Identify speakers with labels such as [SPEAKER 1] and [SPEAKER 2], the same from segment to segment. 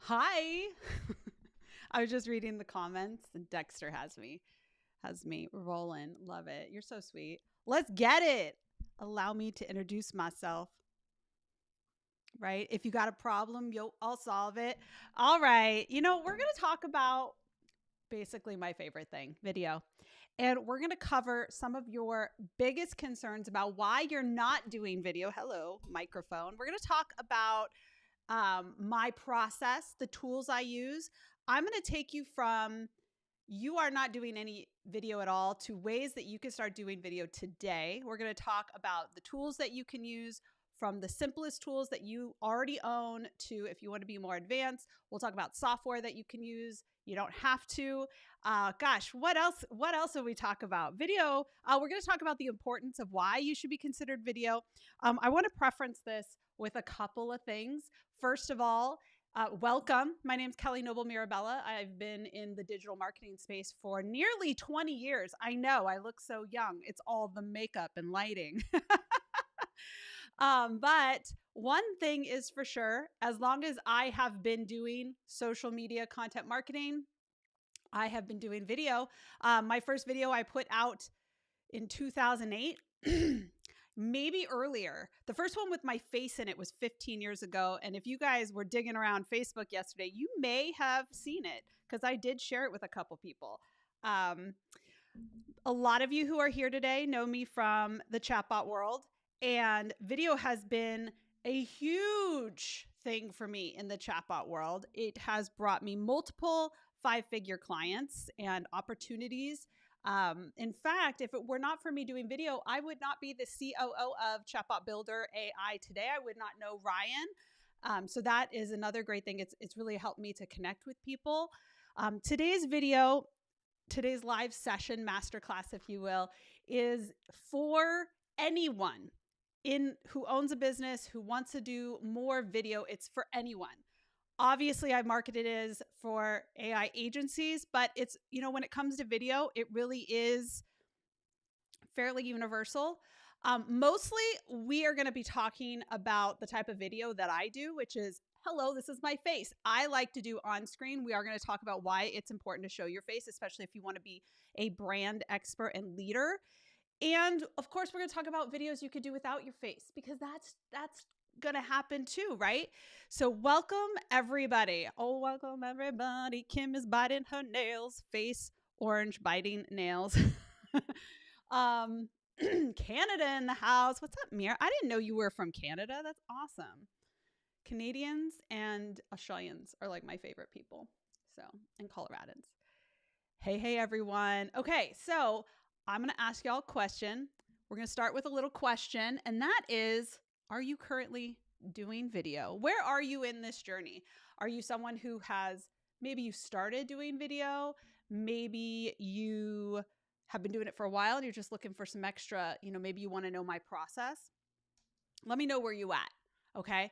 [SPEAKER 1] Hi. I was just reading the comments and Dexter has me rolling. Love it. You're so sweet. Let's get it. Allow me to introduce myself, right? If you got a problem, I'll solve it. All right. We're going to talk about basically my favorite thing, video. And we're going to cover some of your biggest concerns about why you're not doing video. Hello, microphone. We're going to talk about my process, the tools I use. I'm going to take you from you are not doing any video at all to ways that you can start doing video today. We're going to talk about the tools that you can use, from the simplest tools that you already own to if you want to be more advanced. We'll talk about software that you can use. You don't have to. Gosh, what else? What else will we talk about? Video. We're going to talk about the importance of why you should be considered video. I want to preference this with a couple of things. First of all, welcome. My name is Kelly Mirabella. I've been in the digital marketing space for nearly 20 years. I know I look so young. It's all the makeup and lighting. But one thing is for sure, as long as I have been doing social media content marketing, I have been doing video. My first video I put out in 2008. Maybe earlier. The first one with my face in it was 15 years ago. And if you guys were digging around Facebook yesterday, you may have seen it because I did share it with a couple people. A lot of you who are here today know me from the chatbot world, and video has been a huge thing for me in the chatbot world. It has brought me multiple 5-figure clients and opportunities. In fact, if it were not for me doing video, I would not be the COO of ChatbotBuilder.ai today. I would not know Ryan. So that is another great thing. It's really helped me to connect with people. Today's live session, masterclass, if you will, is for anyone who owns a business, who wants to do more video. It's for anyone. Obviously, I marketed it as for AI agencies, but it's, when it comes to video, it really is fairly universal. Mostly, we are going to be talking about the type of video that I do, which is, hello, this is my face. I like to do on screen. We are going to talk about why it's important to show your face, especially if you want to be a brand expert and leader. And of course, we're going to talk about videos you could do without your face, because that's going to happen too, right? So welcome everybody. Oh, welcome everybody. Kim is biting her nails, face orange biting nails. Canada in the house. What's up, Mir? I didn't know you were from Canada. That's awesome. Canadians and Australians are like my favorite people. So, and Coloradans. Hey, everyone. Okay, so I'm going to ask y'all a question. We're going to start with a little question, and that is, are you currently doing video? Where are you in this journey? Are you someone who maybe you started doing video, maybe you have been doing it for a while and you're just looking for some extra, maybe you want to know my process? Let me know where you at, okay?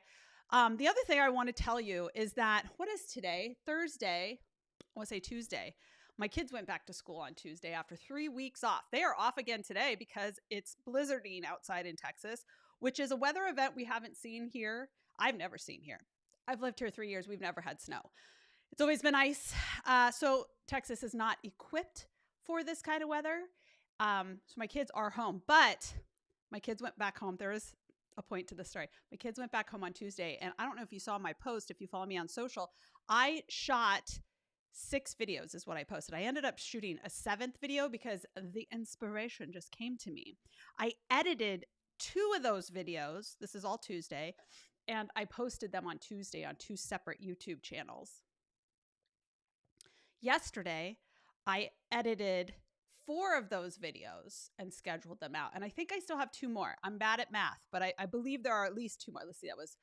[SPEAKER 1] The other thing I want to tell you is that, what is today? Thursday. I want to say Tuesday. My kids went back to school on Tuesday after 3 weeks off. They are off again today because it's blizzarding outside in Texas, which is a weather event we haven't seen here. I've never seen here. I've lived here 3 years. We've never had snow. It's always been ice. So Texas is not equipped for this kind of weather. So my kids are home, but my kids went back home. There is a point to the story. My kids went back home on Tuesday, and I don't know if you saw my post. If you follow me on social, I shot 6 videos is what I posted. I ended up shooting a 7th video because the inspiration just came to me. I edited 2 of those videos. This is all Tuesday. And I posted them on Tuesday on 2 separate YouTube channels. Yesterday, I edited 4 of those videos and scheduled them out. And I think I still have 2 more. I'm bad at math, but I believe there are at least 2 more. Let's see, that was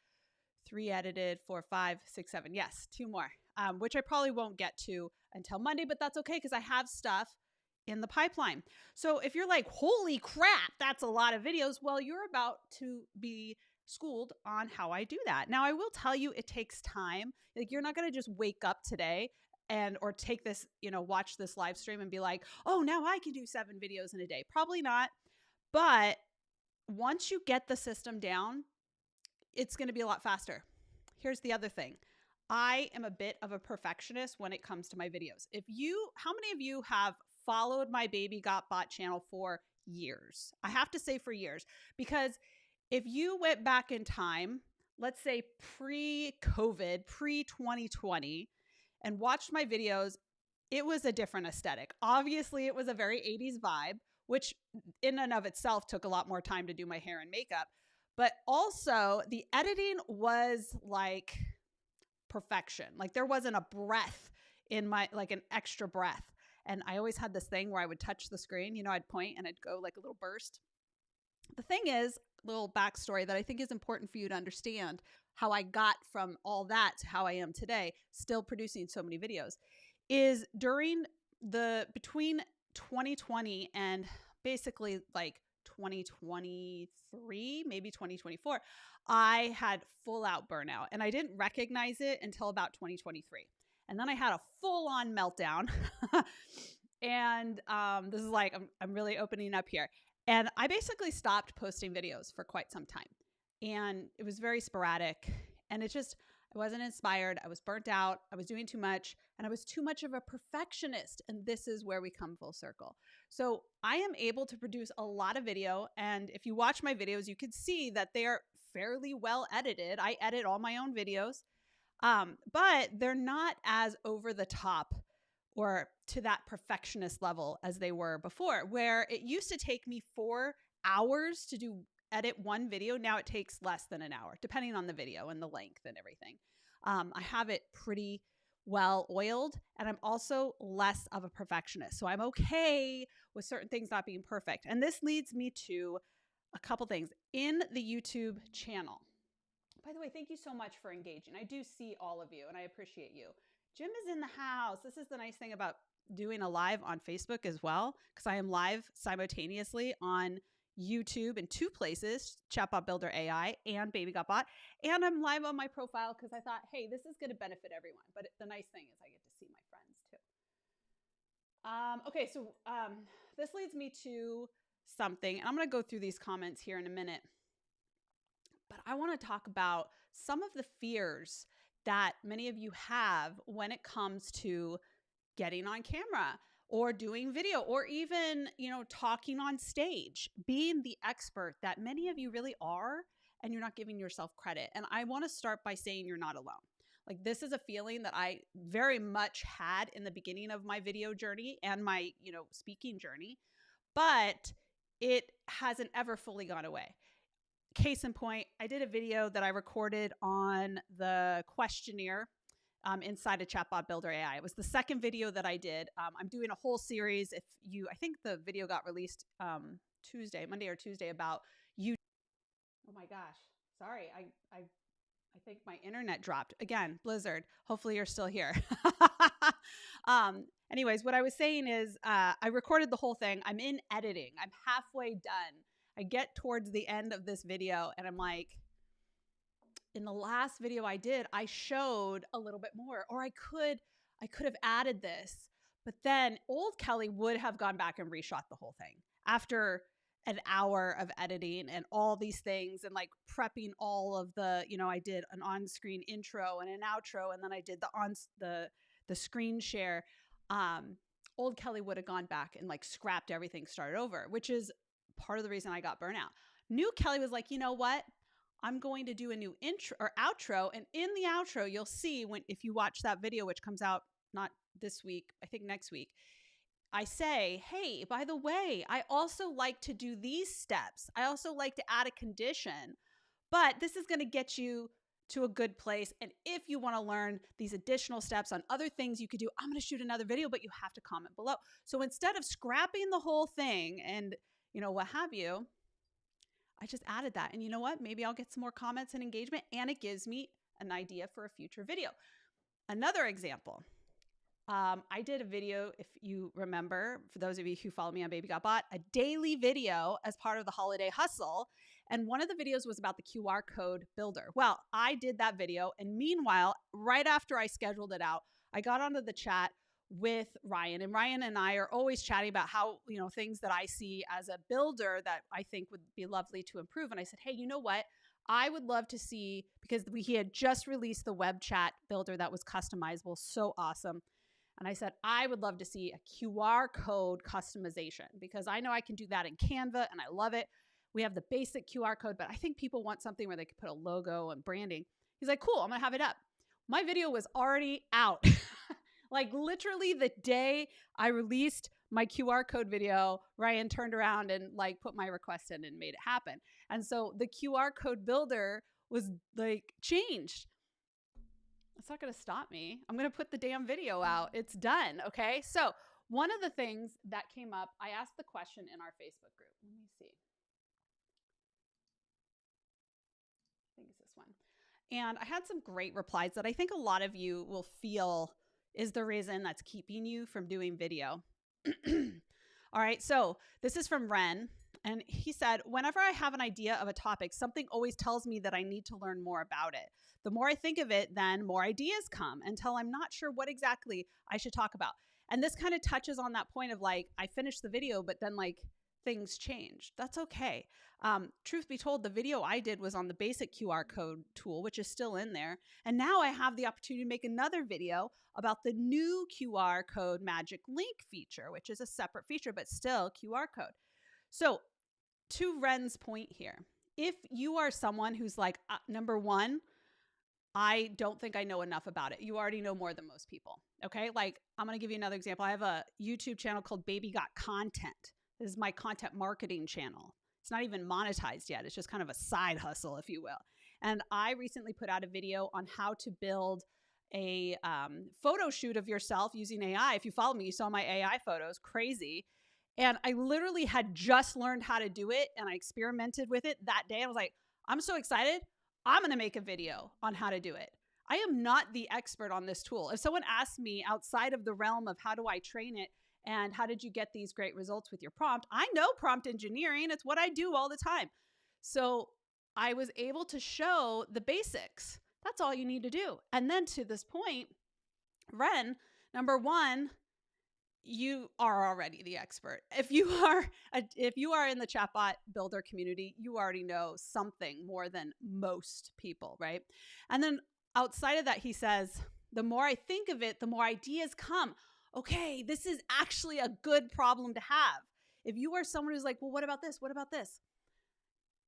[SPEAKER 1] 3 edited, 4, 5, 6, 7. Yes, 2 more, which I probably won't get to until Monday, but that's okay because I have stuff in the pipeline. So if you're like, holy crap, that's a lot of videos, well, you're about to be schooled on how I do that. Now, I will tell you, it takes time. Like, you're not going to just wake up today or take this, watch this live stream and be like, oh, now I can do 7 videos in a day. Probably not. But once you get the system down, it's going to be a lot faster. Here's the other thing. I am a bit of a perfectionist when it comes to my videos. How many of you have followed my Baby Got Bot channel for years? I have to say for years, because if you went back in time, let's say pre-COVID, pre-2020, and watched my videos, it was a different aesthetic. Obviously, it was a very 80s vibe, which in and of itself took a lot more time to do my hair and makeup. But also, the editing was like perfection. Like there wasn't a breath in my, like an extra breath. And I always had this thing where I would touch the screen, I'd point and it'd go like a little burst. The thing is, little backstory that I think is important for you to understand how I got from all that to how I am today, still producing so many videos, is between 2020 and basically like 2023, maybe 2024, I had full out burnout and I didn't recognize it until about 2023. And then I had a full on meltdown. And this is like, I'm really opening up here. And I basically stopped posting videos for quite some time. And it was very sporadic. And I wasn't inspired. I was burnt out. I was doing too much. And I was too much of a perfectionist. And this is where we come full circle. So I am able to produce a lot of video. And if you watch my videos, you could see that they are fairly well edited. I edit all my own videos. But they're not as over the top or to that perfectionist level as they were before, where it used to take me 4 hours to edit one video. Now it takes less than an hour, depending on the video and the length and everything. I have it pretty well oiled, and I'm also less of a perfectionist. So I'm okay with certain things not being perfect. And this leads me to a couple things in the YouTube channel. By the way, thank you so much for engaging. I do see all of you and I appreciate you. Jim is in the house. This is the nice thing about doing a live on Facebook as well, because I am live simultaneously on YouTube in 2 places, ChatbotBuilder.ai and Baby Got Bot. And I'm live on my profile because I thought, hey, this is going to benefit everyone. But the nice thing is I get to see my friends too. Okay, so this leads me to something. And I'm going to go through these comments here in a minute. But I want to talk about some of the fears that many of you have when it comes to getting on camera or doing video or even, talking on stage, being the expert that many of you really are, and you're not giving yourself credit. And I want to start by saying you're not alone. Like this is a feeling that I very much had in the beginning of my video journey and my, speaking journey, but it hasn't ever fully gone away. Case in point, I did a video that I recorded on the questionnaire inside of ChatbotBuilder.ai. It was the second video that I did. I'm doing a whole series. I think the video got released Monday or Tuesday about you. Oh my gosh. Sorry. I think my internet dropped again. Blizzard. Hopefully you're still here. Anyways, what I was saying is I recorded the whole thing. I'm in editing. I'm halfway done. I get towards the end of this video and I'm like, in the last video I did, I showed a little bit more, or I could have added this, but then old Kelly would have gone back and reshot the whole thing after an hour of editing and all these things and like prepping all of the, I did an on-screen intro and an outro, and then I did the screen share. Old Kelly would have gone back and like scrapped everything, started over, which is part of the reason I got burnout. New Kelly was like, you know what? I'm going to do a new intro or outro. And in the outro, you'll see if you watch that video, which comes out not this week, I think next week, I say, hey, by the way, I also like to do these steps. I also like to add a condition, but this is going to get you to a good place. And if you want to learn these additional steps on other things you could do, I'm going to shoot another video, but you have to comment below. So instead of scrapping the whole thing and what have you, I just added that. And you know what? Maybe I'll get some more comments and engagement, and it gives me an idea for a future video. Another example, I did a video, if you remember, for those of you who follow me on Baby Got Bot, a daily video as part of the holiday hustle. And one of the videos was about the QR code builder. Well, I did that video. And meanwhile, right after I scheduled it out, I got onto the chat with Ryan, and Ryan and I are always chatting about how, things that I see as a builder that I think would be lovely to improve. And I said, hey, you know what? I would love to see, because he had just released the web chat builder that was customizable. So awesome. And I said, I would love to see a QR code customization, because I know I can do that in Canva and I love it. We have the basic QR code, but I think people want something where they could put a logo and branding. He's like, cool, I'm going to have it up. My video was already out. Like literally the day I released my QR code video, Ryan turned around and like put my request in and made it happen. And so the QR code builder was like changed. It's not going to stop me. I'm going to put the damn video out. It's done. Okay. So one of the things that came up, I asked the question in our Facebook group. Let me see. I think it's this one. And I had some great replies that I think a lot of you will feel is the reason that's keeping you from doing video. All right. So this is from Ren. And he said, whenever I have an idea of a topic, something always tells me that I need to learn more about it. The more I think of it, then more ideas come until I'm not sure what exactly I should talk about. And this kind of touches on that point of like, I finished the video, but then like things changed. That's okay. Truth be told, the video I did was on the basic QR code tool, which is still in there. And now I have the opportunity to make another video about the new QR code magic link feature, which is a separate feature, but still QR code. So to Ren's point here, if you are someone who's like, number one, I don't think I know enough about it. You already know more than most people. Okay. Like I'm going to give you another example. I have a YouTube channel called Baby Got Content. This is my content marketing channel. It's not even monetized yet. It's just kind of a side hustle, if you will. And I recently put out a video on how to build a photo shoot of yourself using AI. If you follow me, you saw my AI photos, crazy. And I literally had just learned how to do it and I experimented with it that day. I was like, I'm so excited. I'm going to make a video on how to do it. I am not the expert on this tool. If someone asks me outside of the realm of how do I train it and how did you get these great results with your prompt, I know prompt engineering. It's what I do all the time. So I was able to show the basics. That's all you need to do. And then to this point, Ren, number one, you are already the expert. If you are in the Chatbot Builder community, you already know something more than most people, right? And then outside of that, he says, the more I think of it, the more ideas come. Okay, this is actually a good problem to have. If you are someone who's like, well, what about this? What about this?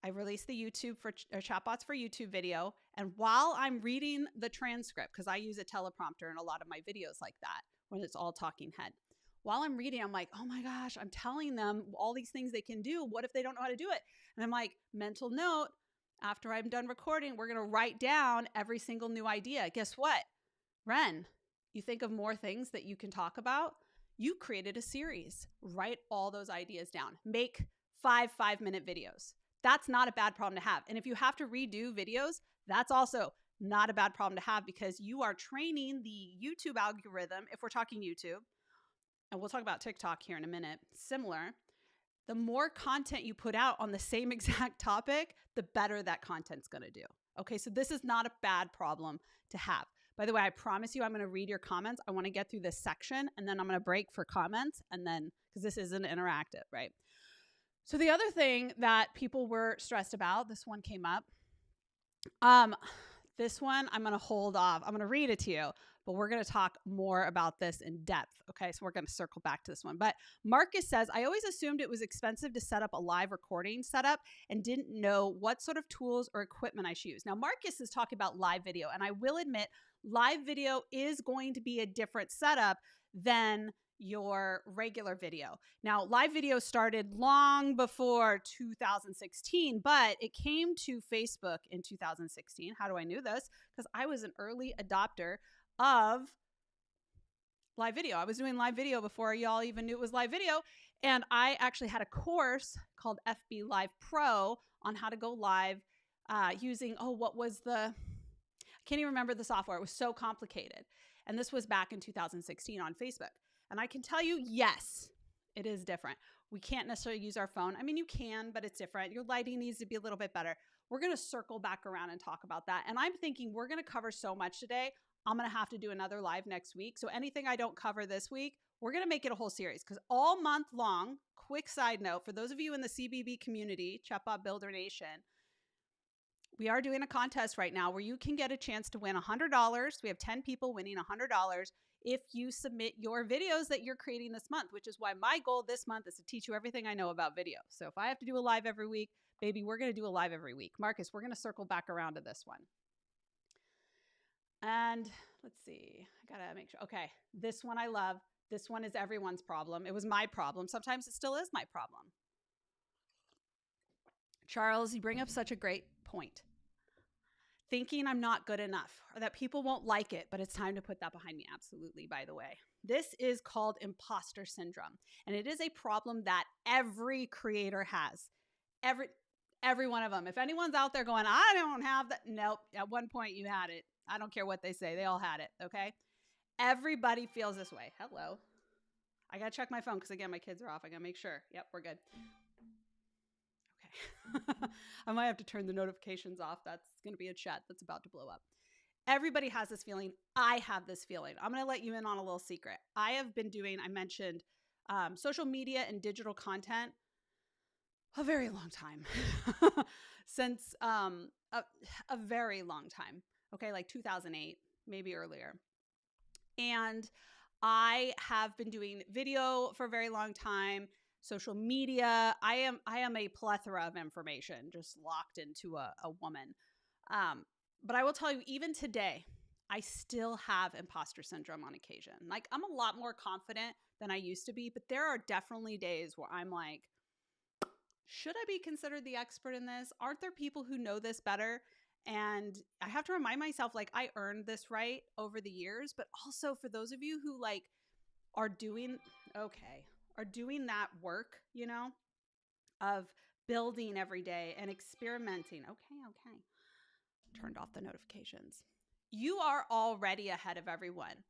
[SPEAKER 1] I released the YouTube for Chatbots for YouTube video. And while I'm reading the transcript, because I use a teleprompter in a lot of my videos like that, when it's all talking head. While I'm reading, I'm like, oh my gosh, I'm telling them all these things they can do. What if they don't know how to do it? And I'm like, mental note, after I'm done recording, we're going to write down every single new idea. Guess what? Ren, you think of more things that you can talk about? You created a series. Write all those ideas down. Make 5-minute videos. That's not a bad problem to have. And if you have to redo videos, that's also not a bad problem to have because you are training the YouTube algorithm, if we're talking YouTube, and we'll talk about TikTok here in a minute, similar, the more content you put out on the same exact topic, the better that content's going to do. Okay, so this is not a bad problem to have. By the way, I promise you I'm going to read your comments. I want to get through this section and then I'm going to break for comments and then, because this isn't interactive, right? So the other thing that people were stressed about, this one came up. This one, I'm going to hold off. I'm going to read it to you, but we're going to talk more about this in depth. Okay, so we're going to circle back to this one. But Marcus says, I always assumed it was expensive to set up a live recording setup and didn't know what sort of tools or equipment I should use. Now, Marcus is talking about live video, and I will admit, live video is going to be a different setup than your regular video. Now, live video started long before 2016, but it came to Facebook in 2016. How do I know this? Because I was an early adopter of live video. I was doing live video before y'all even knew it was live video. And I actually had a course called FB Live Pro on how to go live using, I can't even remember the software. It was so complicated. And this was back in 2016 on Facebook. And I can tell you, yes, it is different. We can't necessarily use our phone. I mean, you can, but it's different. Your lighting needs to be a little bit better. We're going to circle back around and talk about that. And I'm thinking we're going to cover so much today. I'm going to have to do another live next week. So anything I don't cover this week, we're going to make it a whole series because all month long, quick side note, for those of you in the CBB community, Chatbot Builder Nation, we are doing a contest right now where you can get a chance to win $100. We have 10 people winning $100 if you submit your videos that you're creating this month, which is why my goal this month is to teach you everything I know about video. So if I have to do a live every week, baby, we're going to do a live every week. Marcus, we're going to circle back around to this one. And let's see, I got to make sure. Okay, this one I love. This one is everyone's problem. It was my problem. Sometimes it still is my problem. Charles, you bring up such a great point. Thinking I'm not good enough or that people won't like it, but it's time to put that behind me. Absolutely, by the way. This is called imposter syndrome, and it is a problem that every creator has. Every one of them. If anyone's out there going, I don't have that. Nope. At one point you had it. I don't care what they say. They all had it. Okay. Everybody feels this way. Hello. I got to check my phone because again, my kids are off. I got to make sure. Yep. We're good. Okay. I might have to turn the notifications off. That's going to be a chat that's about to blow up. Everybody has this feeling. I have this feeling. I'm going to let you in on a little secret. I have been doing, I mentioned social media and digital content a very long time. Since a very long time. Okay, like 2008, maybe earlier. And I have been doing video for a very long time, social media. I am a plethora of information just locked into a woman. But I will tell you, even today, I still have imposter syndrome on occasion. Like, I'm a lot more confident than I used to be, but there are definitely days where I'm like, should I be considered the expert in this? Aren't there people who know this better? And I have to remind myself, like, I earned this right over the years, but also for those of you who like are doing that work, you know, of building every day and experimenting. Okay. Turned off the notifications. You are already ahead of everyone.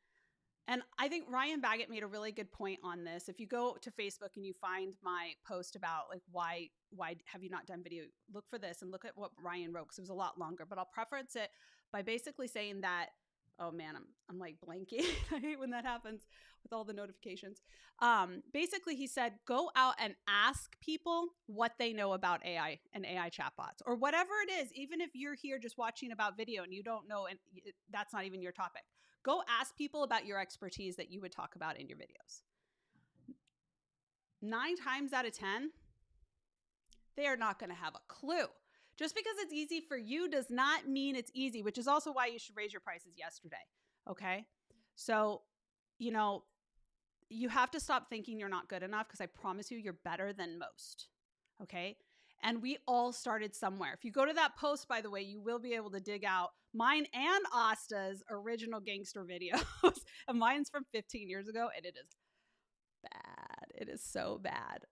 [SPEAKER 1] And I think Ryan Baggett made a really good point on this. If you go to Facebook and you find my post about like why have you not done video, look for this and look at what Ryan wrote because it was a lot longer. But I'll preference it by basically saying that, oh man, I'm like blanking. I hate when that happens with all the notifications. Basically, he said, go out and ask people what they know about AI and AI chatbots or whatever it is. Even if you're here just watching about video and you don't know, and that's not even your topic. Go ask people about your expertise that you would talk about in your videos. 9 times out of 10, they are not going to have a clue. Just because it's easy for you does not mean it's easy, which is also why you should raise your prices yesterday. Okay. So, you know, you have to stop thinking you're not good enough because I promise you, you're better than most. Okay. And we all started somewhere. If you go to that post, by the way, you will be able to dig out mine and Asta's original gangster videos. And mine's from 15 years ago, and it is bad. It is so bad.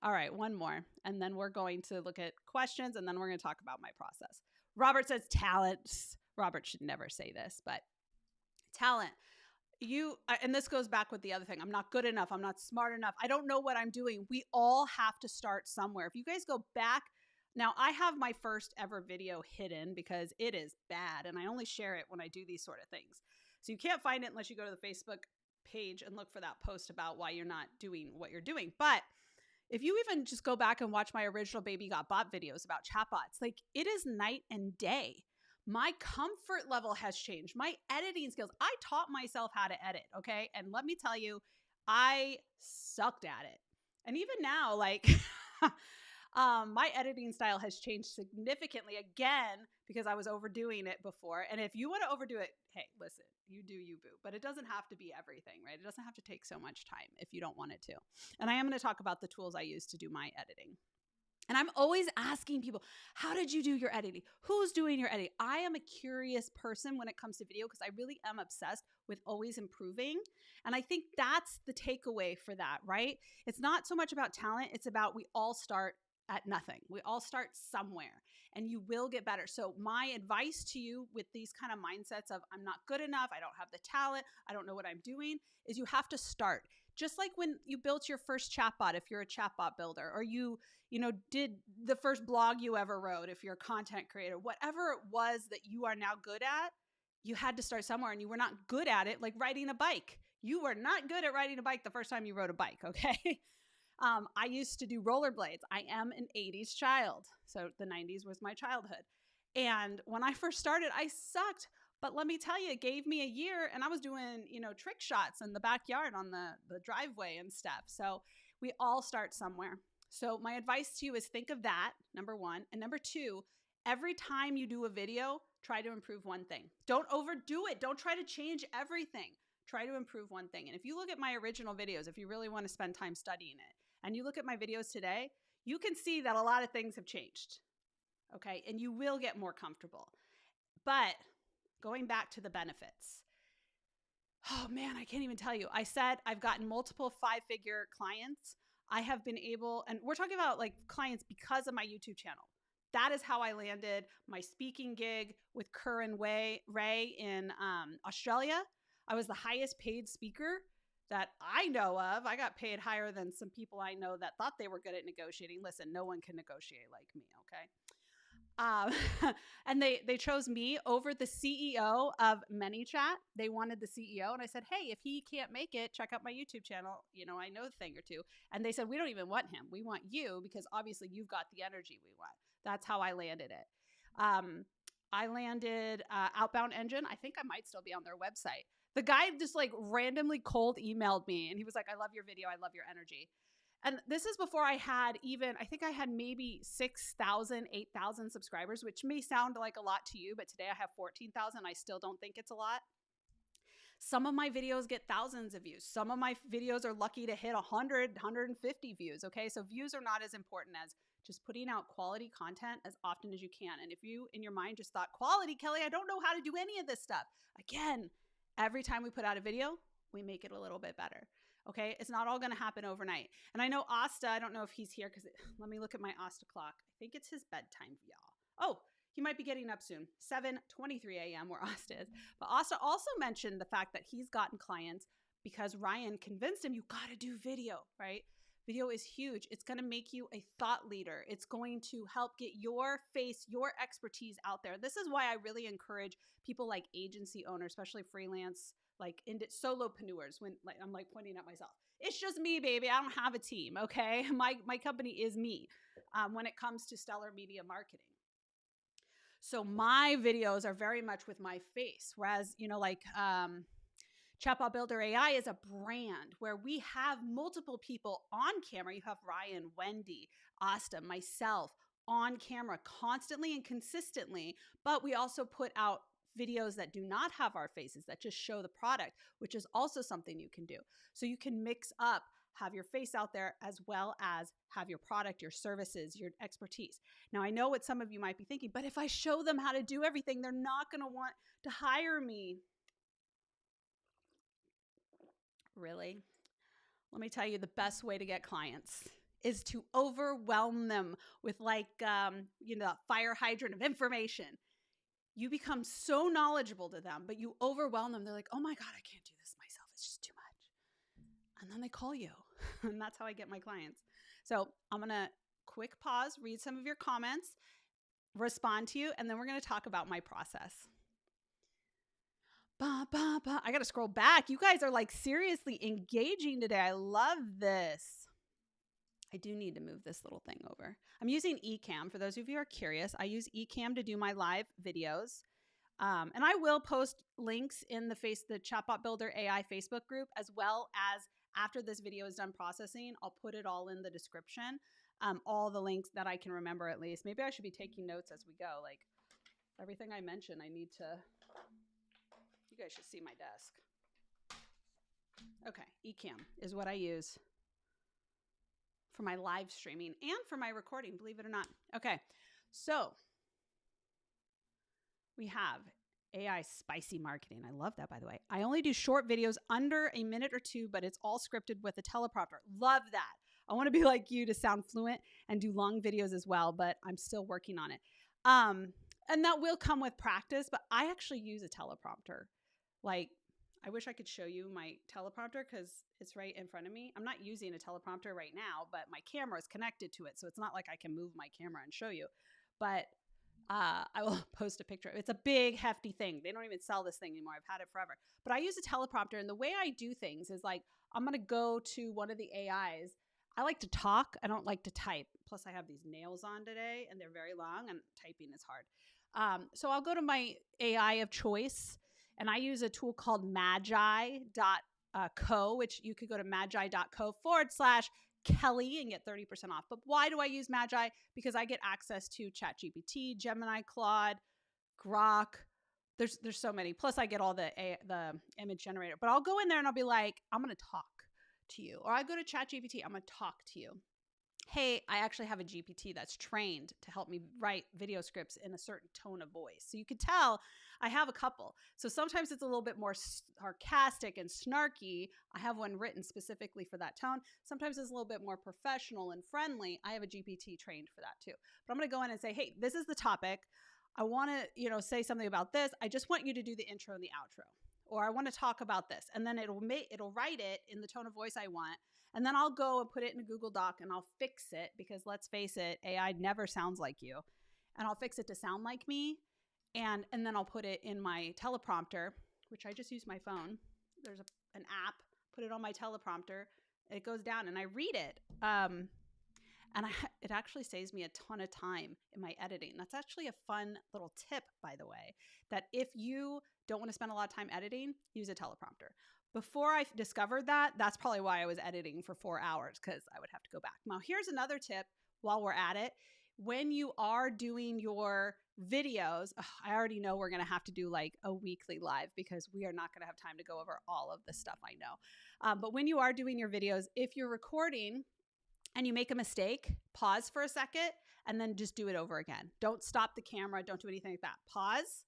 [SPEAKER 1] All right, one more. And then we're going to look at questions, and then we're going to talk about my process. Robert says talent. Robert should never say this, but talent. And this goes back with the other thing. I'm not good enough. I'm not smart enough. I don't know what I'm doing. We all have to start somewhere. If you guys go back, now I have my first ever video hidden because it is bad. And I only share it when I do these sort of things. So you can't find it unless you go to the Facebook page and look for that post about why you're not doing what you're doing. But if you even just go back and watch my original Baby Got Bot videos about chatbots, like it is night and day. My comfort level has changed. My editing skills. I taught myself how to edit, okay? And let me tell you, I sucked at it. And even now, like, my editing style has changed significantly again because I was overdoing it before. And if you want to overdo it, hey, listen, you do you, boo. But it doesn't have to be everything, right? It doesn't have to take so much time if you don't want it to. And I am going to talk about the tools I use to do my editing. And I'm always asking people, how did you do your editing? Who's doing your editing? I am a curious person when it comes to video because I really am obsessed with always improving. And I think that's the takeaway for that, right? It's not so much about talent. It's about we all start at nothing. We all start somewhere and you will get better. So my advice to you with these kind of mindsets of I'm not good enough, I don't have the talent, I don't know what I'm doing, is you have to start. Just like when you built your first chatbot, if you're a chatbot builder, or you did the first blog you ever wrote, if you're a content creator, whatever it was that you are now good at, you had to start somewhere and you were not good at it, like riding a bike. You were not good at riding a bike the first time you rode a bike, okay? I used to do rollerblades. I am an 80s child. So the 90s was my childhood. And when I first started, I sucked. But let me tell you, it gave me a year and I was doing, trick shots in the backyard on the driveway and stuff. So we all start somewhere. So my advice to you is think of that, number one. And number two, every time you do a video, try to improve one thing. Don't overdo it. Don't try to change everything. Try to improve one thing. And if you look at my original videos, if you really want to spend time studying it, and you look at my videos today, you can see that a lot of things have changed, okay? And you will get more comfortable. But going back to the benefits, oh man, I can't even tell you. I said I've gotten multiple 5-figure clients. I have been able, and we're talking about like clients because of my YouTube channel. That is how I landed my speaking gig with Kerr and Ray in Australia. I was the highest paid speaker that I know of. I got paid higher than some people I know that thought they were good at negotiating. Listen, no one can negotiate like me, okay? And they chose me over the CEO of ManyChat. They wanted the CEO. And I said, hey, if he can't make it, check out my YouTube channel. I know a thing or two. And they said, we don't even want him. We want you because obviously you've got the energy we want. That's how I landed it. I landed Outbound Engine. I think I might still be on their website. The guy just like randomly cold emailed me and he was like, I love your video. I love your energy. And this is before I had I think I had maybe 6,000, 8,000 subscribers, which may sound like a lot to you, but today I have 14,000. I still don't think it's a lot. Some of my videos get thousands of views. Some of my videos are lucky to hit 100, 150 views. Okay. So views are not as important as just putting out quality content as often as you can. And if you in your mind just thought quality, Kelly, I don't know how to do any of this stuff. Again, every time we put out a video, we make it a little bit better. Okay. It's not all going to happen overnight. And I know Asta, I don't know if he's here because let me look at my Asta clock. I think it's his bedtime, y'all. Oh, he might be getting up soon. 7:23 a.m. where Asta is. But Asta also mentioned the fact that he's gotten clients because Ryan convinced him, you got to do video, right? Video is huge. It's going to make you a thought leader. It's going to help get your face, your expertise out there. This is why I really encourage people like agency owners, especially freelance, like solopreneurs, when like I'm like pointing at myself. It's just me, baby. I don't have a team, okay? My company is me when it comes to stellar media marketing. So my videos are very much with my face, whereas, ChatbotBuilder.ai is a brand where we have multiple people on camera. You have Ryan, Wendy, Asta, myself on camera constantly and consistently, but we also put out videos that do not have our faces, that just show the product, which is also something you can do. So you can mix up, have your face out there as well as have your product, your services, your expertise. Now, I know what some of you might be thinking, but if I show them how to do everything, they're not going to want to hire me. Really? Let me tell you, the best way to get clients is to overwhelm them with the fire hydrant of information. You become so knowledgeable to them, but you overwhelm them. They're like, oh my God, I can't do this myself. It's just too much. And then they call you. And that's how I get my clients. So I'm going to quick pause, read some of your comments, respond to you, and then we're going to talk about my process. I got to scroll back. You guys are like seriously engaging today. I love this. I do need to move this little thing over. I'm using Ecamm. For those of you who are curious, I use Ecamm to do my live videos. And I will post links in the Chatbot Builder AI Facebook group, as well as after this video is done processing, I'll put it all in the description. All the links that I can remember at least. Maybe I should be taking notes as we go. Like everything I mention, I need to... You guys should see my desk. Okay, Ecamm is what I use for my live streaming and for my recording, believe it or not. Okay, so we have AI spicy marketing. I love that, by the way. I only do short videos under a minute or two, but it's all scripted with a teleprompter. Love that. I want to be like you to sound fluent and do long videos as well, but I'm still working on it. And that will come with practice, but I actually use a teleprompter. Like, I wish I could show you my teleprompter because it's right in front of me. I'm not using a teleprompter right now, but my camera is connected to it. So it's not like I can move my camera and show you. But I will post a picture. It's a big, hefty thing. They don't even sell this thing anymore. I've had it forever. But I use a teleprompter. And the way I do things is like, I'm going to go to one of the AIs. I like to talk. I don't like to type. Plus, I have these nails on today, and they're very long, and typing is hard. So I'll go to my AI of choice, and I use a tool called magi.co, which you could go to magi.co/Kelly and get 30% off. But why do I use Magi? Because I get access to ChatGPT, Gemini, Claude, Grok. There's so many. Plus, I get all the image generator. But I'll go in there and I'll be like, I'm going to talk to you. Or I go to ChatGPT, I'm going to talk to you. Hey, I actually have a GPT that's trained to help me write video scripts in a certain tone of voice. So you can tell I have a couple. So sometimes it's a little bit more sarcastic and snarky. I have one written specifically for that tone. Sometimes it's a little bit more professional and friendly. I have a GPT trained for that too. But I'm going to go in and say, hey, this is the topic. I want to, say something about this. I just want you to do the intro and the outro. Or I want to talk about this. And then it'll write it in the tone of voice I want. And then I'll go and put it in a Google Doc and I'll fix it, because let's face it, AI never sounds like you. And I'll fix it to sound like me. And then I'll put it in my teleprompter, which I just use my phone. There's an app, put it on my teleprompter. It goes down and I read it. It actually saves me a ton of time in my editing. That's actually a fun little tip, by the way, that if you don't want to spend a lot of time editing, use a teleprompter. Before I discovered that, that's probably why I was editing for 4 hours, because I would have to go back. Now, here's another tip while we're at it. When you are doing your videos, I already know we're going to have to do like a weekly live, because we are not going to have time to go over all of this stuff, I know. But when you are doing your videos, if you're recording and you make a mistake, pause for a second and then just do it over again. Don't stop the camera. Don't do anything like that. Pause.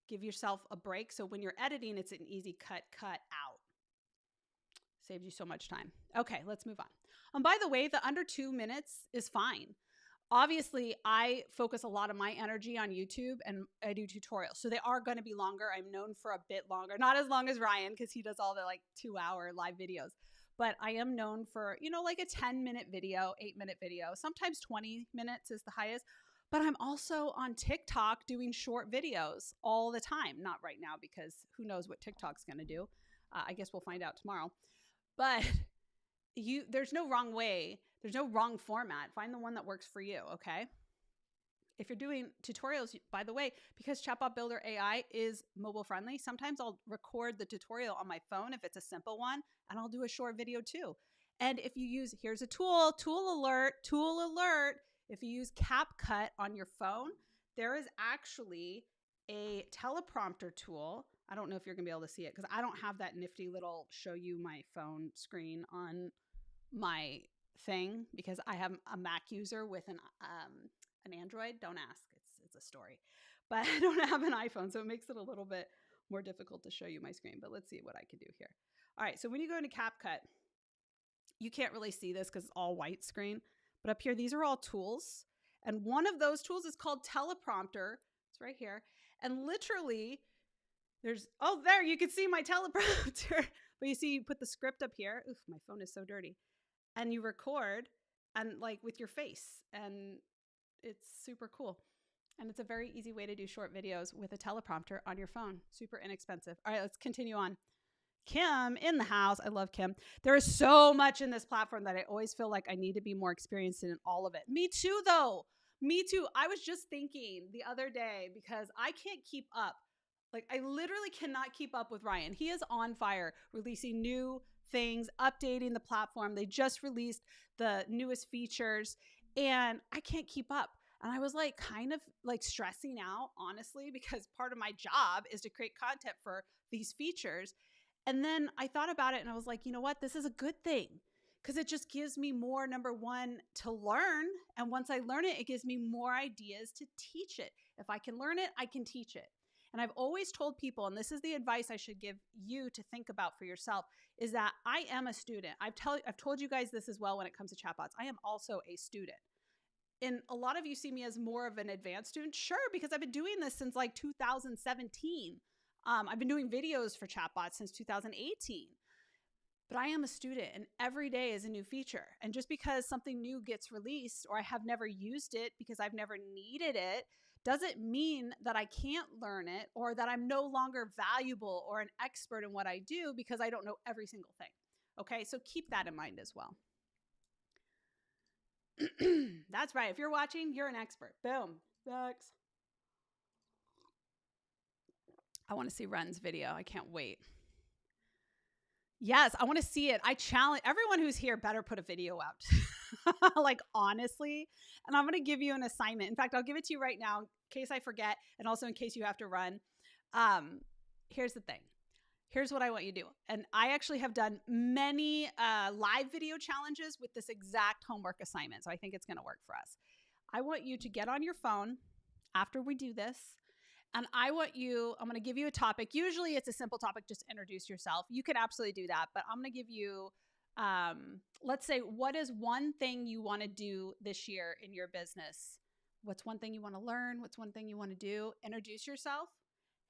[SPEAKER 1] Give yourself a break. So when you're editing, it's an easy cut out. Saves you so much time. Okay, let's move on. And by the way, the under 2 minutes is fine. Obviously, I focus a lot of my energy on YouTube and I do tutorials. So they are going to be longer. I'm known for a bit longer. Not as long as Ryan, because he does all the 2-hour live videos. But I am known for, like a 10-minute video, 8-minute video. Sometimes 20 minutes is the highest. But I'm also on TikTok doing short videos all the time. Not right now, because who knows what TikTok's going to do. I guess we'll find out tomorrow. But there's no wrong way. There's no wrong format. Find the one that works for you, okay? If you're doing tutorials, by the way, because ChatbotBuilder.ai is mobile friendly, sometimes I'll record the tutorial on my phone if it's a simple one, and I'll do a short video too. And if you use, here's a tool alert. If you use CapCut on your phone, there is actually a teleprompter tool. I don't know if you're going to be able to see it, because I don't have that nifty little show you my phone screen on my thing, because I have a Mac user with an Android. Don't ask. It's a story. But I don't have an iPhone, so it makes it a little bit more difficult to show you my screen. But let's see what I can do here. All right, so when you go into CapCut, you can't really see this because it's all white screen. But up here, these are all tools. And one of those tools is called teleprompter. It's right here. And literally, there, you can see my teleprompter. But you see, you put the script up here. Oof, my phone is so dirty. And you record, and with your face. And it's super cool. And it's a very easy way to do short videos with a teleprompter on your phone. Super inexpensive. All right, let's continue on. Kim in the house. I love Kim. There is so much in this platform that I always feel like I need to be more experienced in all of it. Me too, though. Me too. I was just thinking the other day, because I can't keep up. I literally cannot keep up with Ryan. He is on fire, releasing new things, updating the platform. They just released the newest features, and I can't keep up. And I was kind of stressing out, honestly, because part of my job is to create content for these features. And then I thought about it and I was like, you know what? This is a good thing, because it just gives me more, number one, to learn. And once I learn it, it gives me more ideas to teach it. If I can learn it, I can teach it. And I've always told people, and this is the advice I should give you to think about for yourself, is that I am a student. I've told you guys this as well when it comes to chatbots. I am also a student. And a lot of you see me as more of an advanced student. Sure, because I've been doing this since 2017. I've been doing videos for chatbots since 2018. But I am a student and every day is a new feature. And just because something new gets released or I have never used it because I've never needed it doesn't mean that I can't learn it or that I'm no longer valuable or an expert in what I do because I don't know every single thing. Okay, so keep that in mind as well. That's right. If you're watching, you're an expert. Boom. Thanks. I want to see Ren's video. I can't wait. Yes, I want to see it. I challenge everyone who's here better put a video out. Like honestly, and I'm going to give you an assignment. In fact, I'll give it to you right now in case I forget and also in case you have to run. Here's the thing. Here's what I want you to do. And I actually have done many live video challenges with this exact homework assignment. So I think it's going to work for us. I want you to get on your phone after we do this. And I'm going to give you a topic. Usually it's a simple topic, just introduce yourself. You can absolutely do that, but I'm going to give you, let's say, what is one thing you want to do this year in your business? What's one thing you want to learn? What's one thing you want to do? Introduce yourself.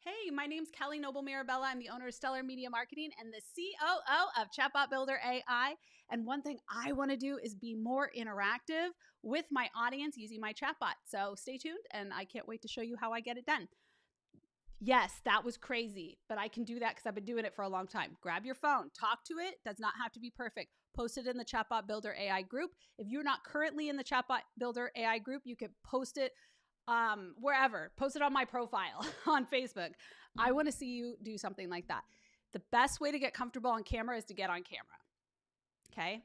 [SPEAKER 1] Hey, my name's Kelly Mirabella. I'm the owner of Stellar Media Marketing and the COO of ChatbotBuilder.ai. And one thing I want to do is be more interactive with my audience using my chatbot. So stay tuned, and I can't wait to show you how I get it done. Yes, that was crazy, but I can do that because I've been doing it for a long time. Grab your phone, talk to it. Does not have to be perfect. Post it in the Chatbot Builder AI group. If you're not currently in the Chatbot Builder AI group, you can post it wherever. Post it on my profile on Facebook. I want to see you do something like that. The best way to get comfortable on camera is to get on camera. Okay?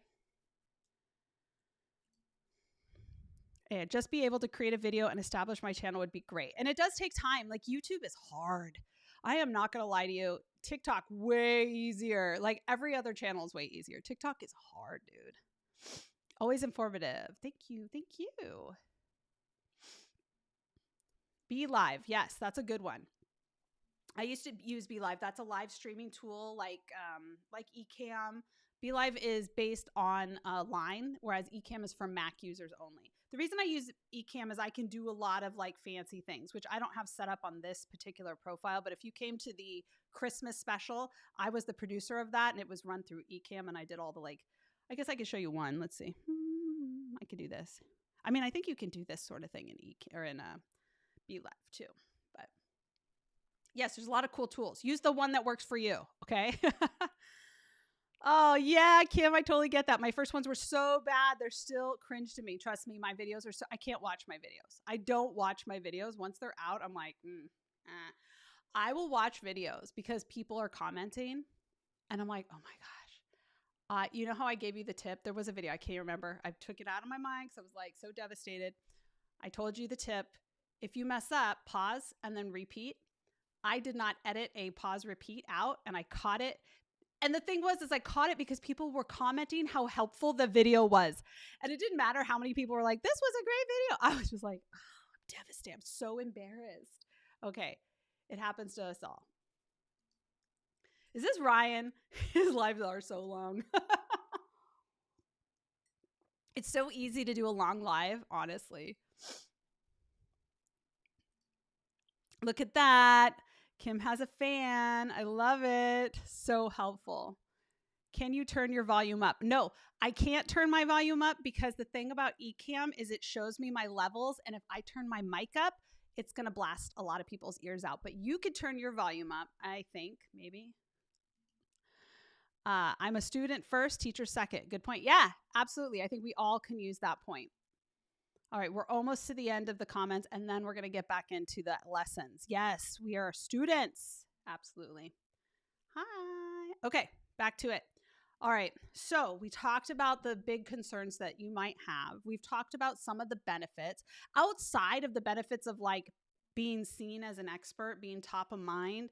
[SPEAKER 1] And just be able to create a video and establish my channel would be great. And it does take time. Like YouTube is hard. I am not going to lie to you. TikTok, way easier. Like every other channel is way easier. TikTok is hard, dude. Always informative. Thank you. Thank you. Be Live. Yes, that's a good one. I used to use Be Live. That's a live streaming tool like Ecamm. Be Live is based on Line, whereas Ecamm is for Mac users only. The reason I use Ecamm is I can do a lot of like fancy things, which I don't have set up on this particular profile. But if you came to the Christmas special, I was the producer of that, and it was run through Ecamm, and I did all the like. I guess I could show you one. Let's see. I could do this. I mean, I think you can do this sort of thing in Be Live too. But yes, there's a lot of cool tools. Use the one that works for you. Okay. Oh, yeah, Kim, I totally get that. My first ones were so bad. They're still cringe to me. Trust me, my videos are I can't watch my videos. I don't watch my videos. Once they're out, I'm like, I will watch videos because people are commenting. And I'm like, oh my gosh. You know how I gave you the tip? There was a video. I can't remember. I took it out of my mind because I was like so devastated. I told you the tip. If you mess up, pause and then repeat. I did not edit a pause repeat out, and I caught it. And the thing was, is I caught it because people were commenting how helpful the video was. And it didn't matter how many people were like, this was a great video. I was just like, oh, I'm devastated. I'm so embarrassed. Okay. It happens to us all. Is this Ryan? His lives are so long. It's so easy to do a long live, honestly. Look at that. Kim has a fan. I love it. So helpful. Can you turn your volume up? No, I can't turn my volume up because the thing about Ecamm is it shows me my levels. And if I turn my mic up, it's going to blast a lot of people's ears out. But you could turn your volume up, I think, maybe. I'm a student first, teacher second. Good point. Yeah, absolutely. I think we all can use that point. All right, we're almost to the end of the comments, and then we're going to get back into the lessons. Yes, we are students. Absolutely. Hi. Okay, back to it. All right, so we talked about the big concerns that you might have. We've talked about some of the benefits. Outside of the benefits of like being seen as an expert, being top of mind,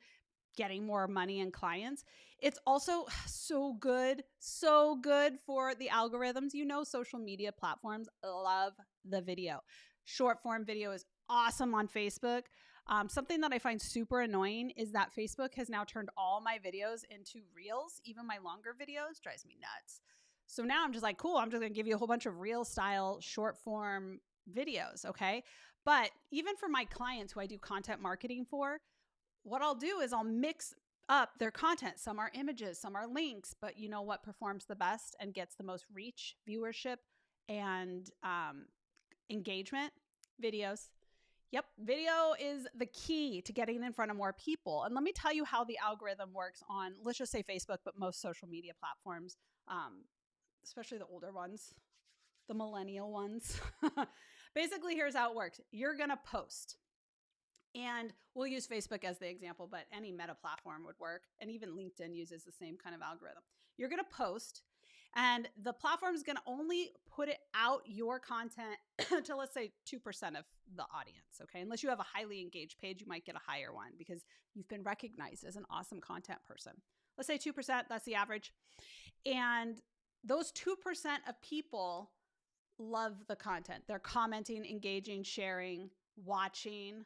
[SPEAKER 1] getting more money and clients, it's also so good for the algorithms. You know, social media platforms love the video. Short form video is awesome on Facebook. Something that I find super annoying is that Facebook has now turned all my videos into reels. Even my longer videos drives me nuts. So now I'm just like, cool, I'm just going to give you a whole bunch of reel style short form videos. Okay. But even for my clients who I do content marketing for, what I'll do is I'll mix up their content. Some are images, some are links, but you know what performs the best and gets the most reach, viewership, and engagement? Videos. Yep, video is the key to getting in front of more people. And let me tell you how the algorithm works on, let's just say Facebook, but most social media platforms, especially the older ones, the millennial ones. Basically, here's how it works. You're going to post. And we'll use Facebook as the example, but any meta platform would work. And even LinkedIn uses the same kind of algorithm. You're going to post, and the platform is going to only put it out your content to, let's say, 2% of the audience. Okay. Unless you have a highly engaged page, you might get a higher one because you've been recognized as an awesome content person. Let's say 2%, that's the average. And those 2% of people love the content. They're commenting, engaging, sharing, watching,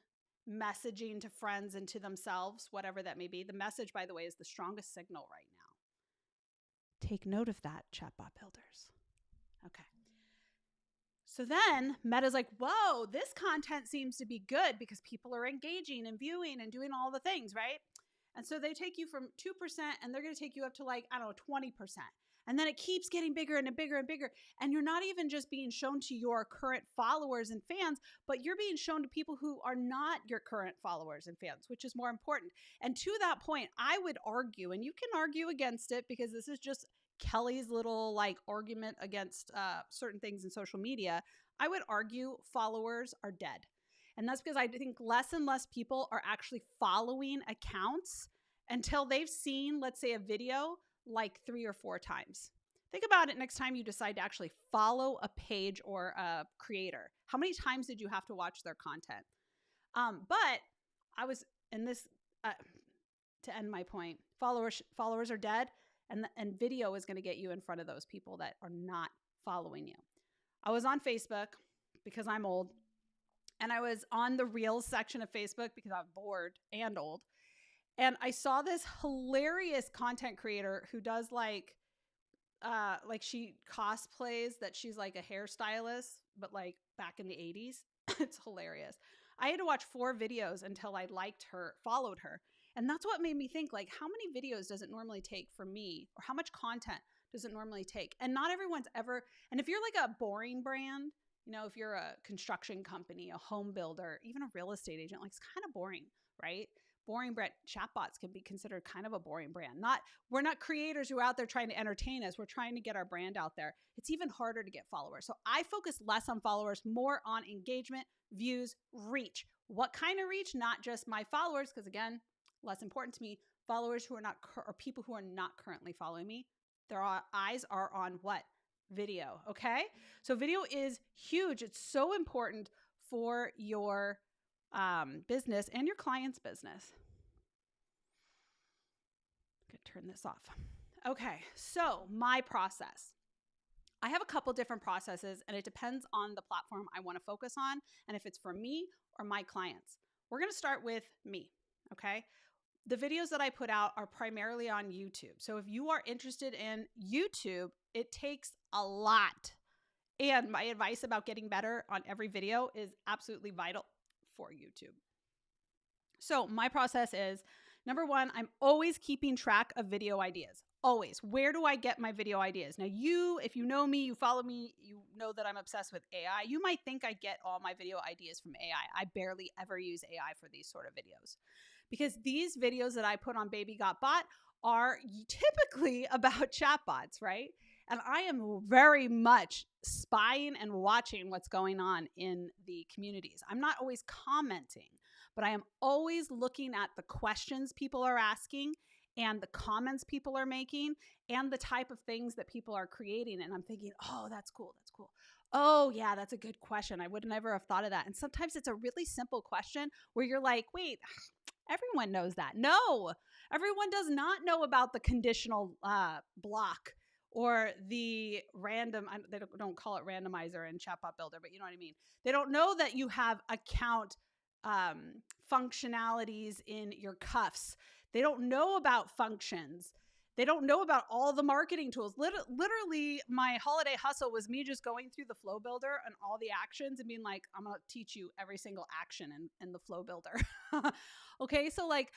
[SPEAKER 1] messaging to friends and to themselves, whatever that may be. The message, by the way, is the strongest signal right now. Take note of that, chatbot builders. Okay. So then Meta's like, whoa, this content seems to be good because people are engaging and viewing and doing all the things, right? And so they take you from 2% and they're going to take you up to, like, I don't know, 20%. And then it keeps getting bigger and bigger and bigger. And you're not even just being shown to your current followers and fans, but you're being shown to people who are not your current followers and fans, which is more important. And to that point, I would argue, and you can argue against it because this is just Kelly's little like argument against certain things in social media. I would argue followers are dead. And that's because I think less and less people are actually following accounts until they've seen, let's say, a video like 3 or 4 times. Think about it next time you decide to actually follow a page or a creator. How many times did you have to watch their content? But I was in this, to end my point, followers are dead, and video is going to get you in front of those people that are not following you. I was on Facebook because I'm old, and I was on the Reels section of Facebook because I'm bored and old. And I saw this hilarious content creator who does like she cosplays that she's like a hairstylist, but like back in the 80s. It's hilarious. I had to watch 4 videos until I liked her, followed her. And that's what made me think, like, how many videos does it normally take for me, or how much content does it normally take? And not everyone's ever, and if you're like a boring brand, you know, if you're a construction company, a home builder, even a real estate agent, like it's kind of boring, right? Boring brand. Chatbots can be considered kind of a boring brand. We're not creators who are out there trying to entertain us. We're trying to get our brand out there. It's even harder to get followers. So I focus less on followers, more on engagement, views, reach. What kind of reach? Not just my followers, because again, less important to me. Followers who are not, or people who are not currently following me. Their eyes are on what? Video. Okay. So video is huge. It's so important for your business and your client's business. I'm gonna turn this off. Okay, so my process. I have a couple different processes, and it depends on the platform I want to focus on and if it's for me or my clients. We're going to start with me, okay? The videos that I put out are primarily on YouTube. So if you are interested in YouTube, it takes a lot. And my advice about getting better on every video is absolutely vital for YouTube. So my process is, number 1, I'm always keeping track of video ideas. Always. Where do I get my video ideas? Now if you know me, you follow me, you know that I'm obsessed with AI. You might think I get all my video ideas from AI. I barely ever use AI for these sort of videos because these videos that I put on Baby Got Bot are typically about chatbots, right? And I am very much spying and watching what's going on in the communities. I'm not always commenting, but I am always looking at the questions people are asking and the comments people are making and the type of things that people are creating. And I'm thinking, oh, that's cool. That's cool. Oh, yeah, that's a good question. I would never have thought of that. And sometimes it's a really simple question where you're like, wait, everyone knows that. No, everyone does not know about the conditional block or the random, they don't call it randomizer in Chatbot Builder, but you know what I mean. They don't know that you have account functionalities in your cuffs. They don't know about functions. They don't know about all the marketing tools. Literally, my holiday hustle was me just going through the Flow Builder and all the actions and being like, I'm going to teach you every single action in the Flow Builder. Okay, so like,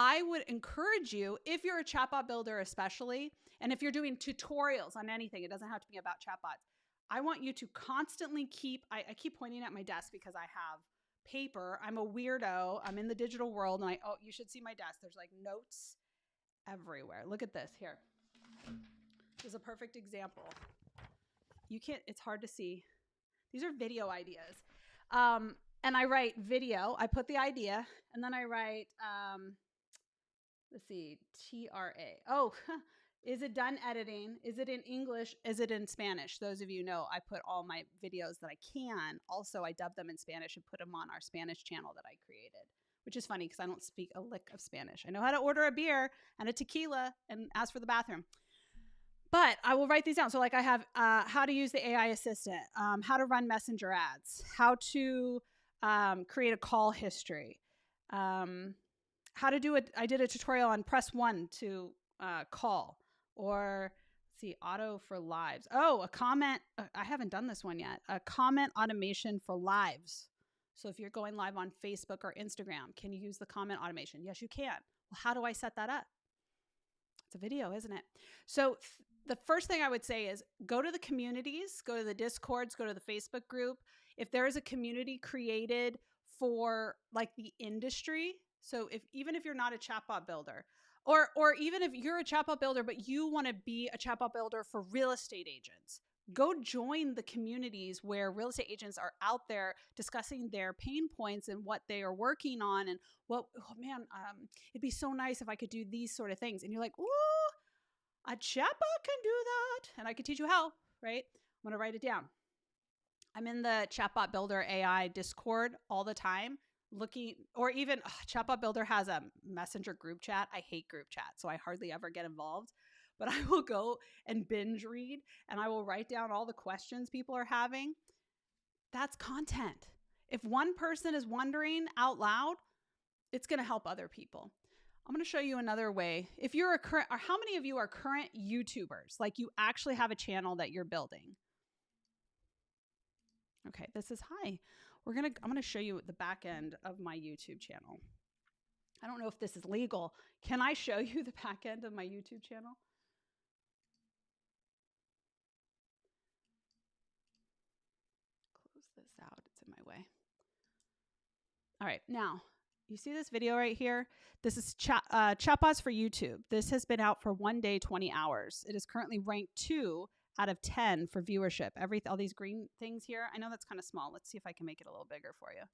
[SPEAKER 1] I would encourage you, if you're a chatbot builder especially, and if you're doing tutorials on anything, it doesn't have to be about chatbots. I want you to constantly keep, I keep pointing at my desk because I have paper. I'm a weirdo. I'm in the digital world. And oh, you should see my desk. There's like notes everywhere. Look at this here. This is a perfect example. You can't, it's hard to see. These are video ideas. And I write video. I put the idea, and then I write, let's see, TRA. Oh, is it done editing? Is it in English? Is it in Spanish? Those of you know, I put all my videos that I can. Also, I dub them in Spanish and put them on our Spanish channel that I created, which is funny because I don't speak a lick of Spanish. I know how to order a beer and a tequila and ask for the bathroom. But I will write these down. So like I have how to use the AI assistant, how to run messenger ads, how to create a call history, how to do it. I did a tutorial on press 1 to call, or let's see, auto for lives. Oh, a comment. I haven't done this one yet. A comment automation for lives. So if you're going live on Facebook or Instagram, can you use the comment automation? Yes, you can. Well, how do I set that up? It's a video, isn't it? So the first thing I would say is go to the communities, go to the Discords, go to the Facebook group. If there is a community created for like the industry, so even if you're not a chatbot builder, or even if you're a chatbot builder, but you want to be a chatbot builder for real estate agents, go join the communities where real estate agents are out there discussing their pain points and what they are working on. And it'd be so nice if I could do these sort of things. And you're like, ooh, a chatbot can do that. And I can teach you how, right? I'm going to write it down. I'm in the ChatbotBuilder.ai Discord all the time looking, or even Chatbot Builder has a messenger group chat. I hate group chat, so I hardly ever get involved. But I will go and binge read, and I will write down all the questions people are having. That's content. If one person is wondering out loud, it's going to help other people. I'm going to show you another way. If you're a current, or how many of you are current YouTubers? Like you actually have a channel that you're building. Okay, this is hi. I'm going to show you the back end of my YouTube channel. I don't know if this is legal. Can I show you the back end of my YouTube channel? Close this out. It's in my way. All right, now, you see this video right here? This is Chatbots for YouTube. This has been out for 1 day, 20 hours. It is currently ranked 2 out of 10 for viewership. All these green things here, I know that's kind of small. Let's see if I can make it a little bigger for you.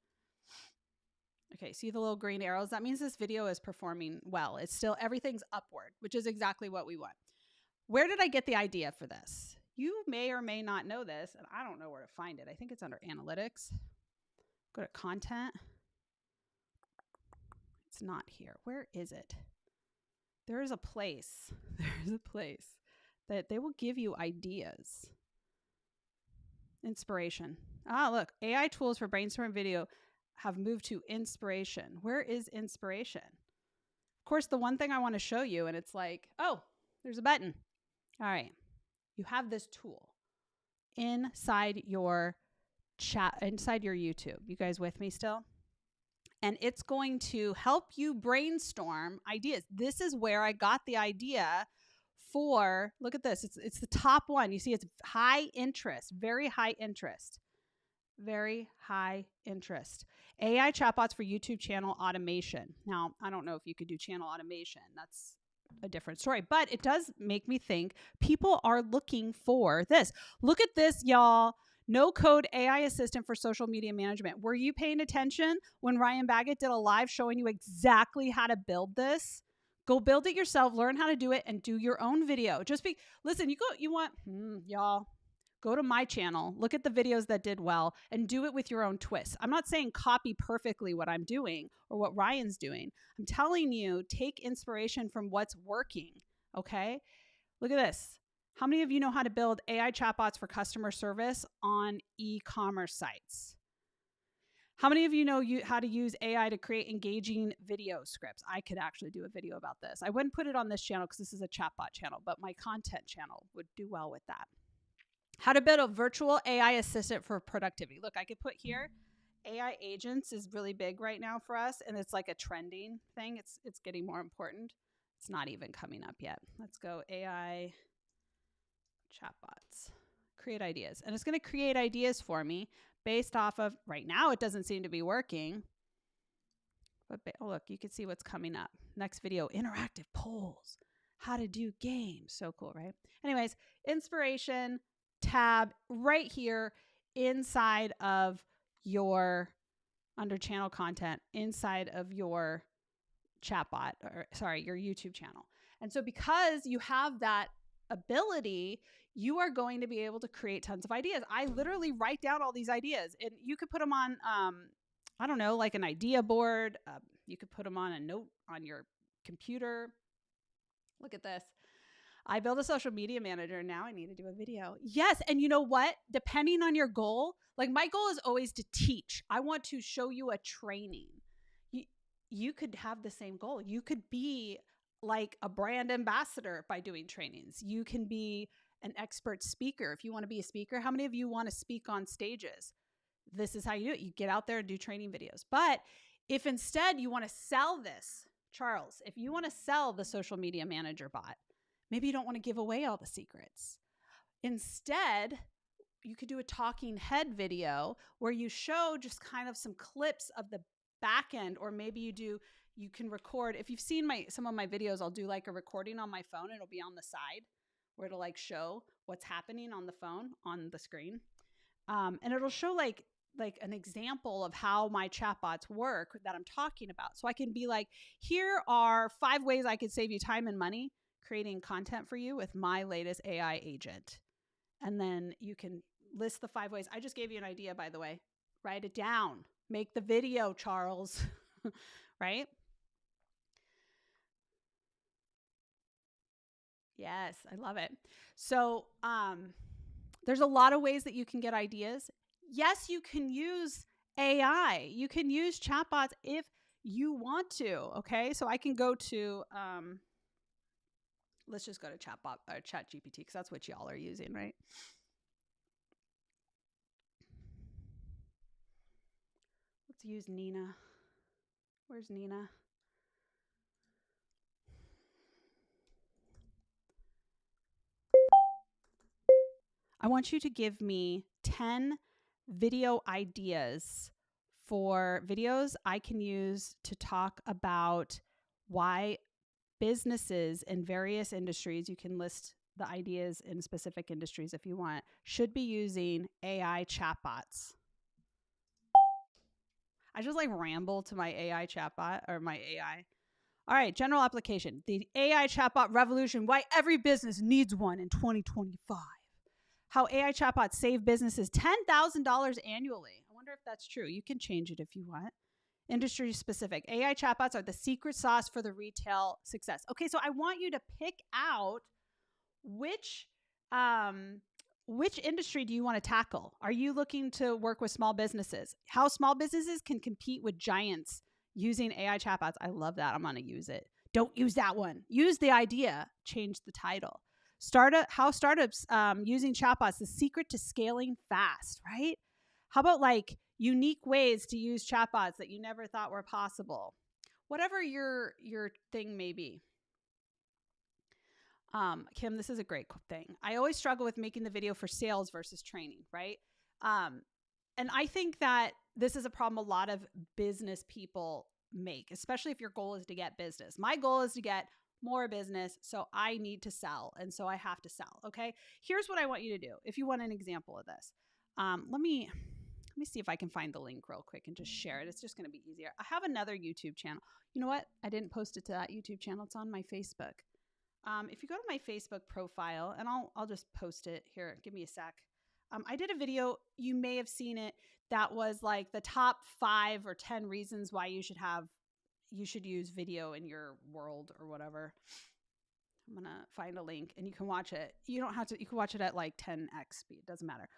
[SPEAKER 1] Okay, see the little green arrows? That means this video is performing well. It's still, everything's upward, which is exactly what we want. Where did I get the idea for this? You may or may not know this, and I don't know where to find it. I think it's under analytics. Go to content. It's not here. Where is it? There is a place. There's a place that they will give you ideas. Inspiration. Ah, look, AI tools for brainstorming video have moved to inspiration. Where is inspiration? Of course, the one thing I want to show you, and it's like, oh, there's a button. All right. You have this tool inside your chat, inside your YouTube. You guys with me still? And it's going to help you brainstorm ideas. This is where I got the idea for, look at this. It's the top one. You see, it's high interest, very high interest, very high interest. AI chatbots for YouTube channel automation. Now, I don't know if you could do channel automation. That's a different story, but it does make me think people are looking for this. Look at this, y'all. No code AI assistant for social media management. Were you paying attention when Ryan Baggett did a live showing you exactly how to build this? Go build it yourself, learn how to do it, and do your own video. Listen, y'all, go to my channel, look at the videos that did well, and do it with your own twist. I'm not saying copy perfectly what I'm doing or what Ryan's doing. I'm telling you, take inspiration from what's working, okay? Look at this. How many of you know how to build AI chatbots for customer service on e-commerce sites? How many of you know how to use AI to create engaging video scripts? I could actually do a video about this. I wouldn't put it on this channel because this is a chatbot channel, but my content channel would do well with that. How to build a virtual AI assistant for productivity. Look, I could put here AI agents is really big right now for us, and it's like a trending thing. It's getting more important. It's not even coming up yet. Let's go AI chatbots. Create ideas. And it's going to create ideas for me based off of, right now it doesn't seem to be working. But oh, look, you can see what's coming up. Next video, interactive polls. How to do games. So cool, right? Anyways, inspiration tab right here inside of your, under channel content, inside of your chatbot, or sorry, your YouTube channel. And so because you have that ability, you are going to be able to create tons of ideas. I literally write down all these ideas, and you could put them on, I don't know, like an idea board. You could put them on a note on your computer. Look at this. I built a social media manager. Now I need to do a video. Yes. And you know what? Depending on your goal, like my goal is always to teach. I want to show you a training. You could have the same goal. You could be like a brand ambassador by doing trainings. You can be an expert speaker. If you want to be a speaker, how many of you want to speak on stages? This is how you do it. You get out there and do training videos. But if instead you want to sell this, Charles, if you want to sell the social media manager bot, maybe you don't want to give away all the secrets. Instead, you could do a talking head video where you show just kind of some clips of the back end, or maybe you can record. If you've seen some of my videos, I'll do like a recording on my phone. It'll be on the side where it'll like show what's happening on the phone on the screen. And it'll show like an example of how my chatbots work that I'm talking about. So I can be like, here are 5 ways I could save you time and money creating content for you with my latest AI agent. And then you can list the 5 ways. I just gave you an idea, by the way. Write it down. Make the video, Charles. Right? Yes, I love it. So there's a lot of ways that you can get ideas. Yes, you can use AI. You can use chatbots if you want to. Okay, so I can go to, let's just go to Chatbot or ChatGPT, because that's what y'all are using, right? Let's use Nina. Where's Nina? I want you to give me 10 video ideas for videos I can use to talk about why businesses in various industries, you can list the ideas in specific industries if you want, should be using AI chatbots. I just like ramble to my AI chatbot or my AI. All right, general application. The AI chatbot revolution, why every business needs one in 2025. How AI chatbots save businesses $10,000 annually. I wonder if that's true. You can change it if you want. Industry specific. AI chatbots are the secret sauce for the retail success. Okay, so I want you to pick out which industry do you want to tackle? Are you looking to work with small businesses? How small businesses can compete with giants using AI chatbots. I love that. I'm going to use it. Don't use that one. Use the idea. Change the title. How startups using chatbots, the secret to scaling fast, right? How about like unique ways to use chatbots that you never thought were possible? Whatever your thing may be. Kim, this is a great thing. I always struggle with making the video for sales versus training, right? And I think that this is a problem a lot of business people make, especially if your goal is to get business. My goal is to get more business, so I need to sell, and so I have to sell, okay? Here's what I want you to do if you want an example of this. Let me see if I can find the link real quick and just share it. It's just going to be easier. I have another YouTube channel. You know what? I didn't post it to that YouTube channel. It's on my Facebook. If you go to my Facebook profile, and I'll just post it here. Give me a sec. I did a video, you may have seen it, that was like the top 5 or 10 reasons why you should use video in your world or whatever. I'm going to find a link and you can watch it. You can watch it at like 10x speed. It doesn't matter.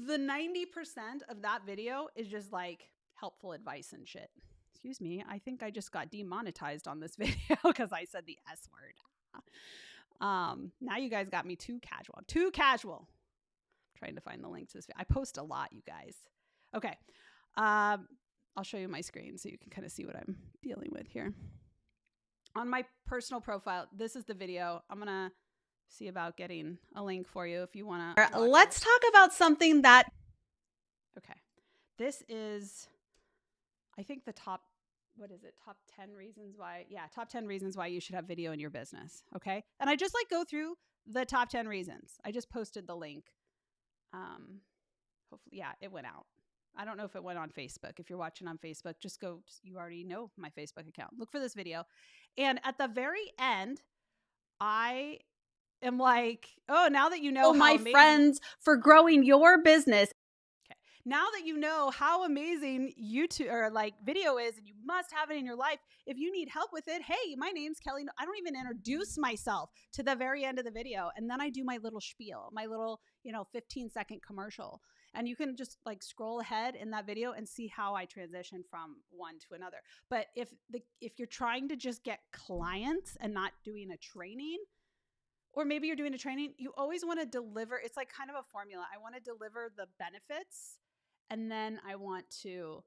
[SPEAKER 1] The 90% of that video is just like helpful advice and shit. Excuse me. I think I just got demonetized on this video because I said the S word. Now you guys got me too casual. I'm trying to find the link to this video. I post a lot, you guys. Okay. I'll show you my screen so you can kind of see what I'm dealing with here. On my personal profile, this is the video. I'm going to see about getting a link for you if you want to. Let's talk about something that, okay. This is, I think the top, what is it? Top 10 reasons why, top 10 reasons why you should have video in your business. Okay. And I just like go through the top 10 reasons. I just posted the link. Hopefully, it went out. I don't know if it went on Facebook. If you're watching on Facebook, just go, you already know my Facebook account. Look for this video. And at the very end, I am like, oh, now that you know how my friends for growing your business. Okay. Now that you know how amazing YouTube or like video is and you must have it in your life, if you need help with it, hey, my name's Kelly. I don't even introduce myself to the very end of the video. And then I do my little spiel, my little, 15-second commercial. And you can just like scroll ahead in that video and see how I transition from one to another. But if you're trying to just get clients and not doing a training, or maybe you're doing a training, you always want to deliver. It's like kind of a formula. I want to deliver the benefits, and then I want to,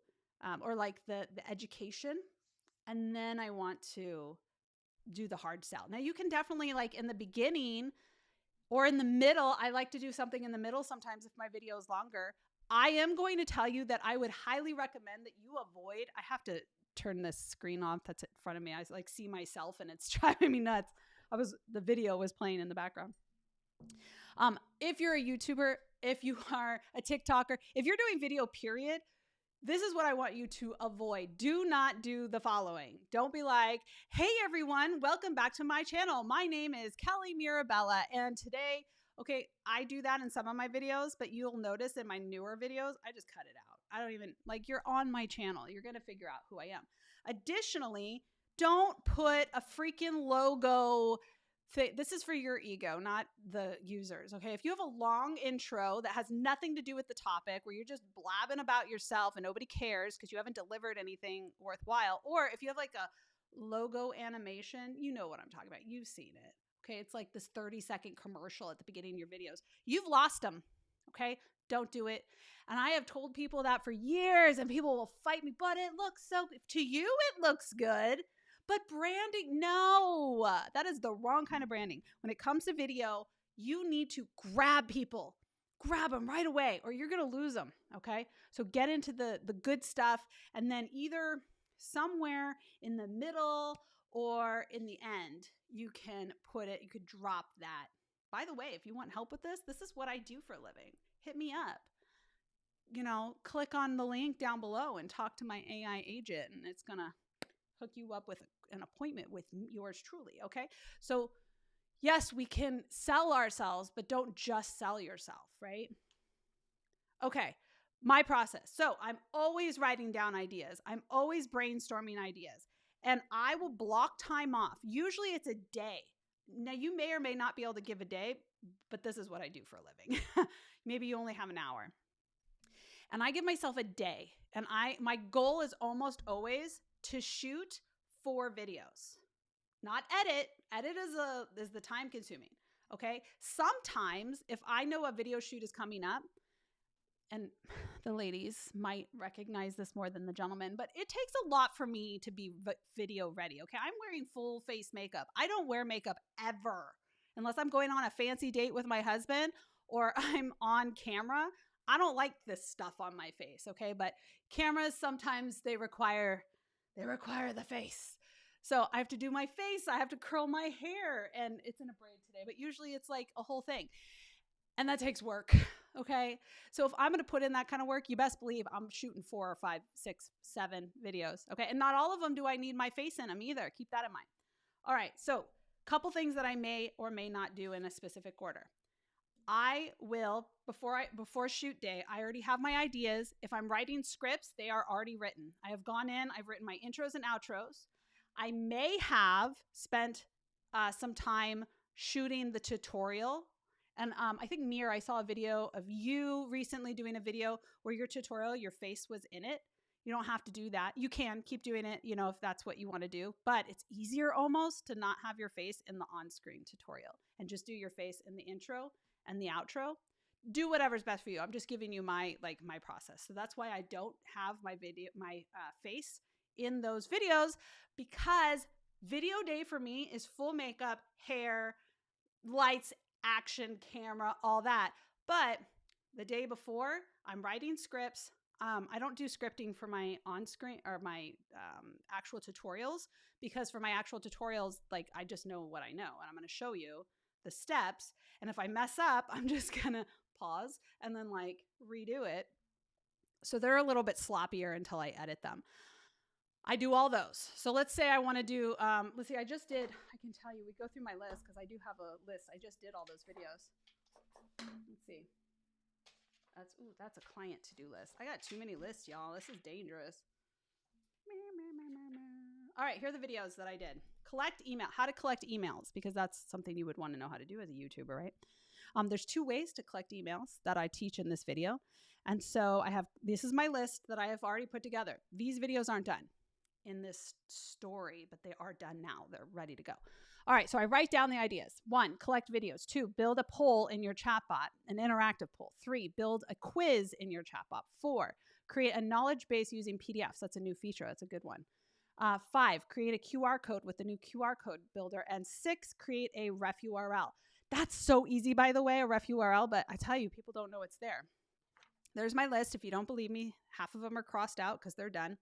[SPEAKER 1] or like the education, and then I want to do the hard sell. Now you can definitely like in the beginning or in the middle, I like to do something in the middle sometimes if my video is longer. I am going to tell you that I would highly recommend that you avoid, I have to turn this screen off that's in front of me. I like see myself and it's driving me nuts. The video was playing in the background. If you're a YouTuber, if you are a TikToker, if you're doing video period, this is what I want you to avoid. Do not do the following. Don't be like, hey everyone, welcome back to my channel. My name is Kelly Mirabella. And today, okay, I do that in some of my videos, but you'll notice in my newer videos, I just cut it out. I don't even, like you're on my channel. You're going to figure out who I am. Additionally, don't put a freaking logo. This is for your ego, not the users. Okay. If you have a long intro that has nothing to do with the topic, where you're just blabbing about yourself and nobody cares because you haven't delivered anything worthwhile, or if you have like a logo animation, you know what I'm talking about. You've seen it. Okay. It's like this 30-second commercial at the beginning of your videos. You've lost them. Okay. Don't do it. And I have told people that for years and people will fight me, but it looks so, to you, it looks good. But branding, no, that is the wrong kind of branding. When it comes to video, you need to grab people, grab them right away, or you're going to lose them. Okay. So get into the good stuff. And then either somewhere in the middle or in the end, you can put it, you could drop that. By the way, if you want help with this is what I do for a living. Hit me up. Click on the link down below and talk to my AI agent, and it's going to hook you up with an appointment with yours truly. Okay. So yes, we can sell ourselves, but don't just sell yourself. Right. Okay. My process. So I'm always writing down ideas. I'm always brainstorming ideas, and I will block time off. Usually it's a day. Now you may or may not be able to give a day, but this is what I do for a living. Maybe you only have an hour, and I give myself a day, and my goal is almost always to shoot 4 videos, not edit. Edit is the time consuming. Okay. Sometimes if I know a video shoot is coming up, and the ladies might recognize this more than the gentlemen, but it takes a lot for me to be video ready. Okay. I'm wearing full face makeup. I don't wear makeup ever unless I'm going on a fancy date with my husband or I'm on camera. I don't like this stuff on my face. Okay. But cameras, sometimes they require the face. So I have to do my face. I have to curl my hair, and it's in a braid today, but usually it's like a whole thing. And that takes work. Okay. So if I'm going to put in that kind of work, you best believe I'm shooting 4 or 5, 6, 7 videos. Okay. And not all of them do I need my face in them either. Keep that in mind. All right. So a couple things that I may or may not do in a specific order. I will, before shoot day, I already have my ideas. If I'm writing scripts, they are already written. I have gone in, I've written my intros and outros. I may have spent some time shooting the tutorial. And I think I saw a video of you recently doing a video where your tutorial, your face was in it. You don't have to do that. You can keep doing it, if that's what you want to do, but it's easier almost to not have your face in the on-screen tutorial and just do your face in the intro and the outro. do whatever's best for you. I'm just giving you my process. So that's why I don't have my face in those videos, because video day for me is full makeup, hair, lights, action, camera, all that. But the day before, I'm writing scripts. I don't do scripting for my on-screen or my actual tutorials, because for my actual tutorials, like, I just know what I know, and I'm going to show you the steps. And if I mess up, I'm just going to pause and then like redo it. So they're a little bit sloppier until I edit them. I do all those. So let's say I want to do, let's see, I can tell you, we go through my list because I do have a list. I just did all those videos. Let's see. That's a client to-do list. I got too many lists, y'all. This is dangerous. All right, here are the videos that I did. Collect email, how to collect emails, because that's something you would want to know how to do as a YouTuber, right? There's 2 ways to collect emails that I teach in this video. And so this is my list that I have already put together. These videos aren't done in this story, but they are done now. They're ready to go. All right, so I write down the ideas. 1, collect videos. 2, build a poll in your chatbot, an interactive poll. 3, build a quiz in your chatbot. 4, create a knowledge base using PDFs. That's a new feature. That's a good one. 5, create a QR code with the new QR code builder. And 6, create a ref URL. That's so easy, by the way, a ref URL, but I tell you, people don't know it's there. There's my list. If you don't believe me, half of them are crossed out because they're done.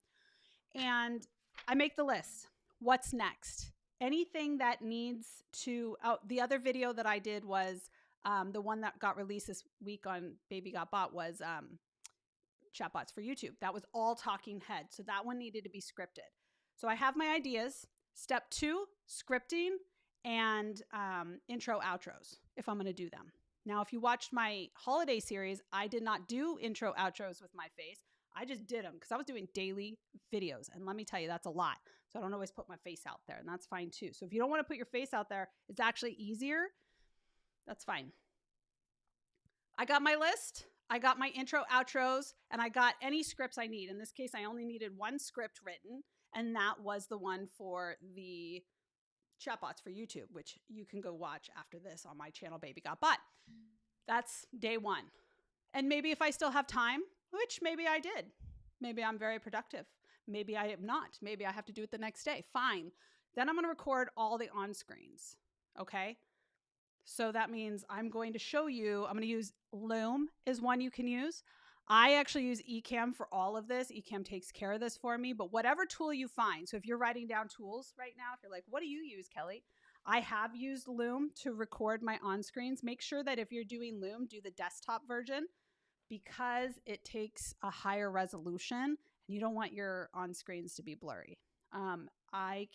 [SPEAKER 1] And I make the list. What's next? Anything that needs to, the other video that I did was the one that got released this week on Baby Got Bought was Chatbots for YouTube. That was all talking head. So that one needed to be scripted. So I have my ideas. Step 2, scripting and intro outros if I'm going to do them. Now, if you watched my holiday series, I did not do intro outros with my face. I just did them because I was doing daily videos. And let me tell you, that's a lot. So I don't always put my face out there, and that's fine too. So if you don't want to put your face out there, it's actually easier. That's fine. I got my list. I got my intro outros, and I got any scripts I need. In this case, I only needed 1 script written, and that was the one for the Chatbots for YouTube, which you can go watch after this on my channel, Baby Got Bought. That's day 1. And maybe if I still have time, which maybe I did, maybe I'm very productive. Maybe I am not. Maybe I have to do it the next day. Fine. Then I'm going to record all the on-screens. Okay. So that means I'm going to show you, I'm going to use Loom is one you can use. I actually use Ecamm for all of this. Ecamm takes care of this for me, but whatever tool you find. So if you're writing down tools right now, if you're like, what do you use, Kelly? I have used Loom to record my on-screens. Make sure that if you're doing Loom, do the desktop version, because it takes a higher resolution and you don't want your on-screens to be blurry. I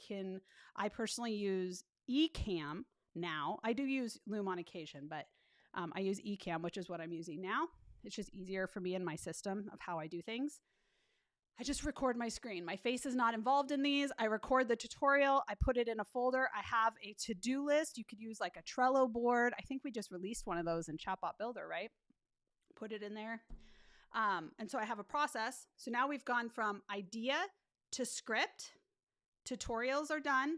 [SPEAKER 1] personally use Ecamm now. I do use Loom on occasion, but I use Ecamm, which is what I'm using now. It's just easier for me in my system of how I do things. I just record my screen. My face is not involved in these. I record the tutorial. I put it in a folder. I have a to-do list. You could use like a Trello board. I think we just released one of those in Chatbot Builder, right? Put it in there. And so I have a process. So now we've gone from idea to script. Tutorials are done.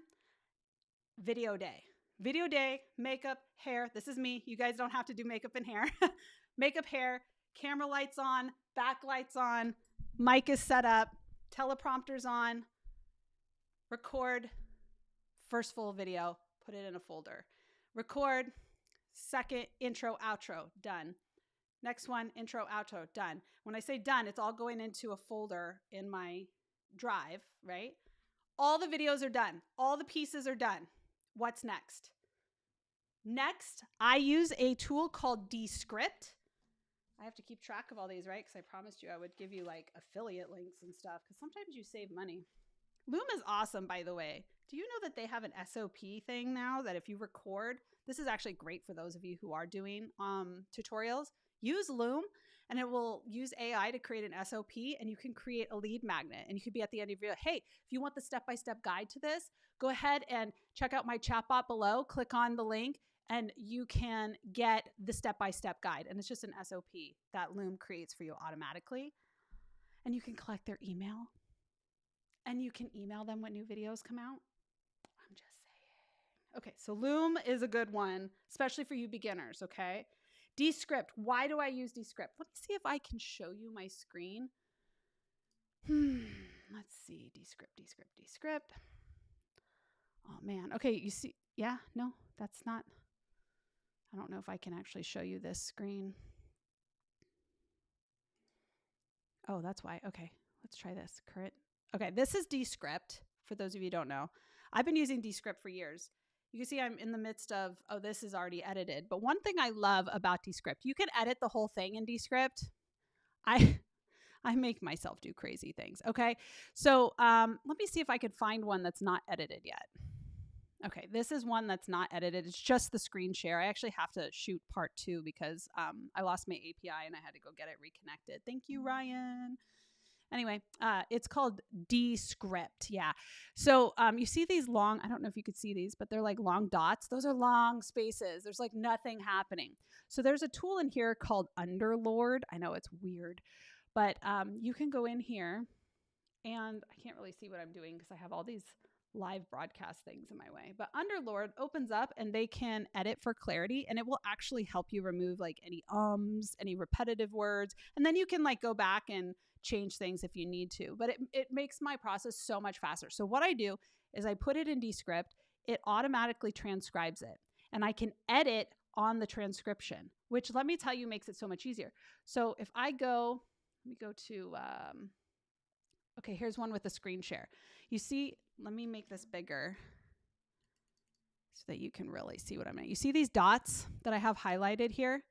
[SPEAKER 1] Video day. Video day, makeup, hair. This is me. You guys don't have to do makeup and hair. Makeup, hair, camera lights on, backlights on, mic is set up, teleprompters on, record, first full video, put it in a folder. Record, second intro, outro, done. Next one, intro, outro, done. When I say done, it's all going into a folder in my drive, right? All the videos are done. All the pieces are done. What's next? Next, I use a tool called Descript. I have to keep track of all these, right? Because I promised you I would give you like affiliate links and stuff, because sometimes you save money. Loom is awesome, by the way. Do you know that they have an SOP thing now that if you record, this is actually great for those of you who are doing tutorials. Use Loom and it will use AI to create an SOP, and you can create a lead magnet. And you could be at the end of your, hey, if you want the step-by-step guide to this, go ahead and check out my chatbot below, click on the link, and you can get the step-by-step guide. And it's just an SOP that Loom creates for you automatically. And you can collect their email. And you can email them when new videos come out. I'm just saying. Okay, so Loom is a good one, especially for you beginners, okay? Descript. Why do I use Descript? Let me see if I can show you my screen. Let's see. Descript. Oh, man. Okay, you see. Yeah, no, that's not. I don't know if I can actually show you this screen. Oh, that's why. Okay, let's try this. Current. Okay, this is Descript, for those of you who don't know. I've been using Descript for years. You can see I'm in the midst of, oh, this is already edited. But one thing I love about Descript, you can edit the whole thing in Descript. I make myself do crazy things. Okay, so let me see if I could find one that's not edited yet. Okay, this is one that's not edited. It's just the screen share. I actually have to shoot part 2 because I lost my API and I had to go get it reconnected. Thank you, Ryan. Anyway, it's called Descript. Yeah. So you see these long, I don't know if you could see these, but they're like long dots. Those are long spaces. There's like nothing happening. So there's a tool in here called Underlord. I know it's weird, but you can go in here and I can't really see what I'm doing because I have all these live broadcast things in my way. But Underlord opens up and they can edit for clarity, and it will actually help you remove like any any repetitive words. And then you can like go back and change things if you need to. But it makes my process so much faster. So what I do is I put it in Descript, it automatically transcribes it, and I can edit on the transcription, which let me tell you makes it so much easier. So if I go, let me go to, okay, here's one with a screen share. You see, let me make this bigger so that you can really see what I mean. You see these dots that I have highlighted here?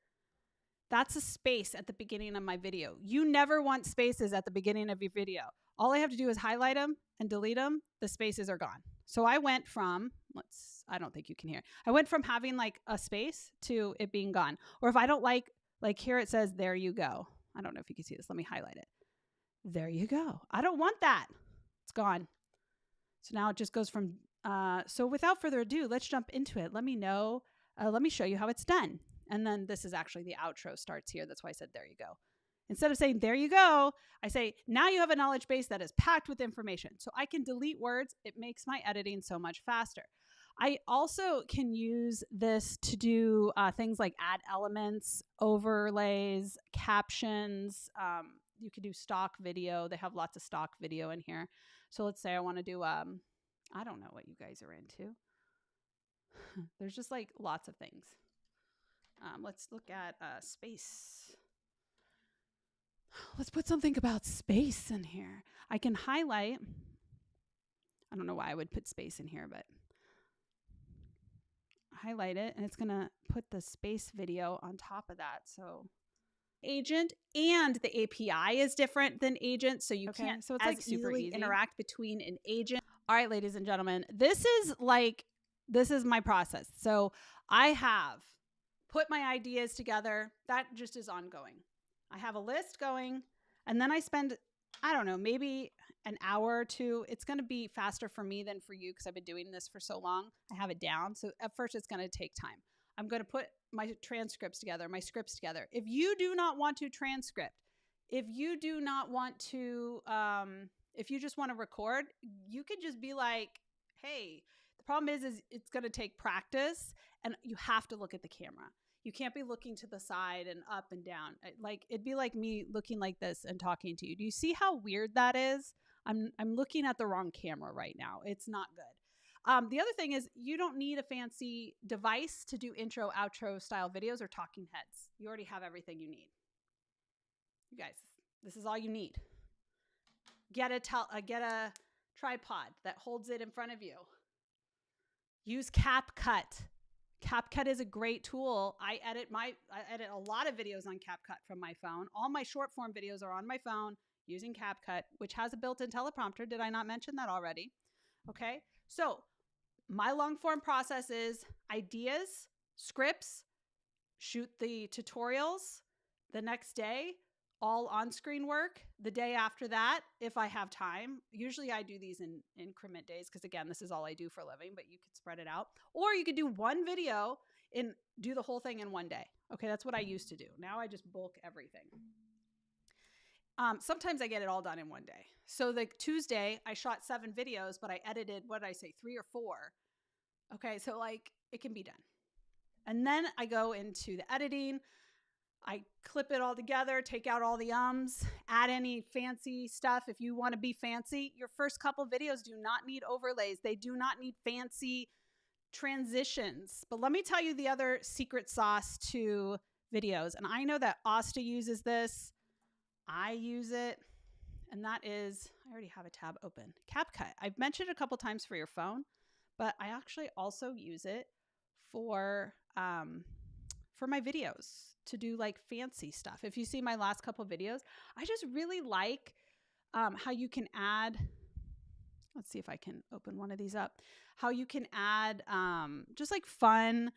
[SPEAKER 1] That's a space at the beginning of my video. You never want spaces at the beginning of your video. All I have to do is highlight them and delete them. The spaces are gone. So I went from, I don't think you can hear. I went from having like a space to it being gone. Or if I don't like here it says, there you go. I don't know if you can see this. Let me highlight it. There you go. I don't want that. It's gone. So now it just goes from, so without further ado, let's jump into it. Let me show you how it's done. And then this is actually the outro starts here. That's why I said, there you go. Instead of saying, there you go, I say, now you have a knowledge base that is packed with information. So I can delete words. It makes my editing so much faster. I also can use this to do things like add elements, overlays, captions. You can do stock video. They have lots of stock video in here. So let's say I want to do, I don't know what you guys are into. There's just like lots of things. Let's look at space. Let's put something about space in here. I can highlight. I don't know why I would put space in here, but highlight it and it's going to put the space video on top of that. So agent and the API is different than agent. So you can't so it's like super easy interact between an agent. All right, ladies and gentlemen, this is my process. So I have put my ideas together. That just is ongoing. I have a list going and then I spend, I don't know, maybe an hour or two. It's going to be faster for me than for you because I've been doing this for so long. I have it down. So at first it's going to take time. I'm going to put my transcripts together, my scripts together. If you do not want to transcript, if you do not want to, if you just want to record, you could just be like, hey, the problem is it's going to take practice and you have to look at the camera. You can't be looking to the side and up and down. Like it'd be like me looking like this and talking to you. Do you see how weird that is? I'm looking at the wrong camera right now. It's not good. The other thing is you don't need a fancy device to do intro, outro style videos or talking heads. You already have everything you need. You guys, this is all you need. Get a tripod that holds it in front of you. Use CapCut. CapCut is a great tool. I edit a lot of videos on CapCut from my phone. All my short form videos are on my phone using CapCut, which has a built-in teleprompter. Did I not mention that already? Okay. So my long form process is ideas, scripts, shoot the tutorials the next day, all on-screen work the day after that if I have time. Usually I do these in increment days because, again, this is all I do for a living, but you could spread it out. Or you could do one video and do the whole thing in one day. Okay, that's what I used to do. Now I just bulk everything. Sometimes I get it all done in one day. So the Tuesday, I shot 7 videos, but I edited, what did I say, 3 or 4. Okay, so like it can be done. And then I go into the editing. I clip it all together, take out all the ums, add any fancy stuff. If you want to be fancy, your first couple videos do not need overlays. They do not need fancy transitions. But let me tell you the other secret sauce to videos. And I know that Asta uses this. I use it. And that is, I already have a tab open, CapCut. I've mentioned it a couple times for your phone, but I actually also use it for my videos to do like fancy stuff. If you see my last couple videos, I just really like how you can add, let's see if I can open one of these up, how you can add just like fun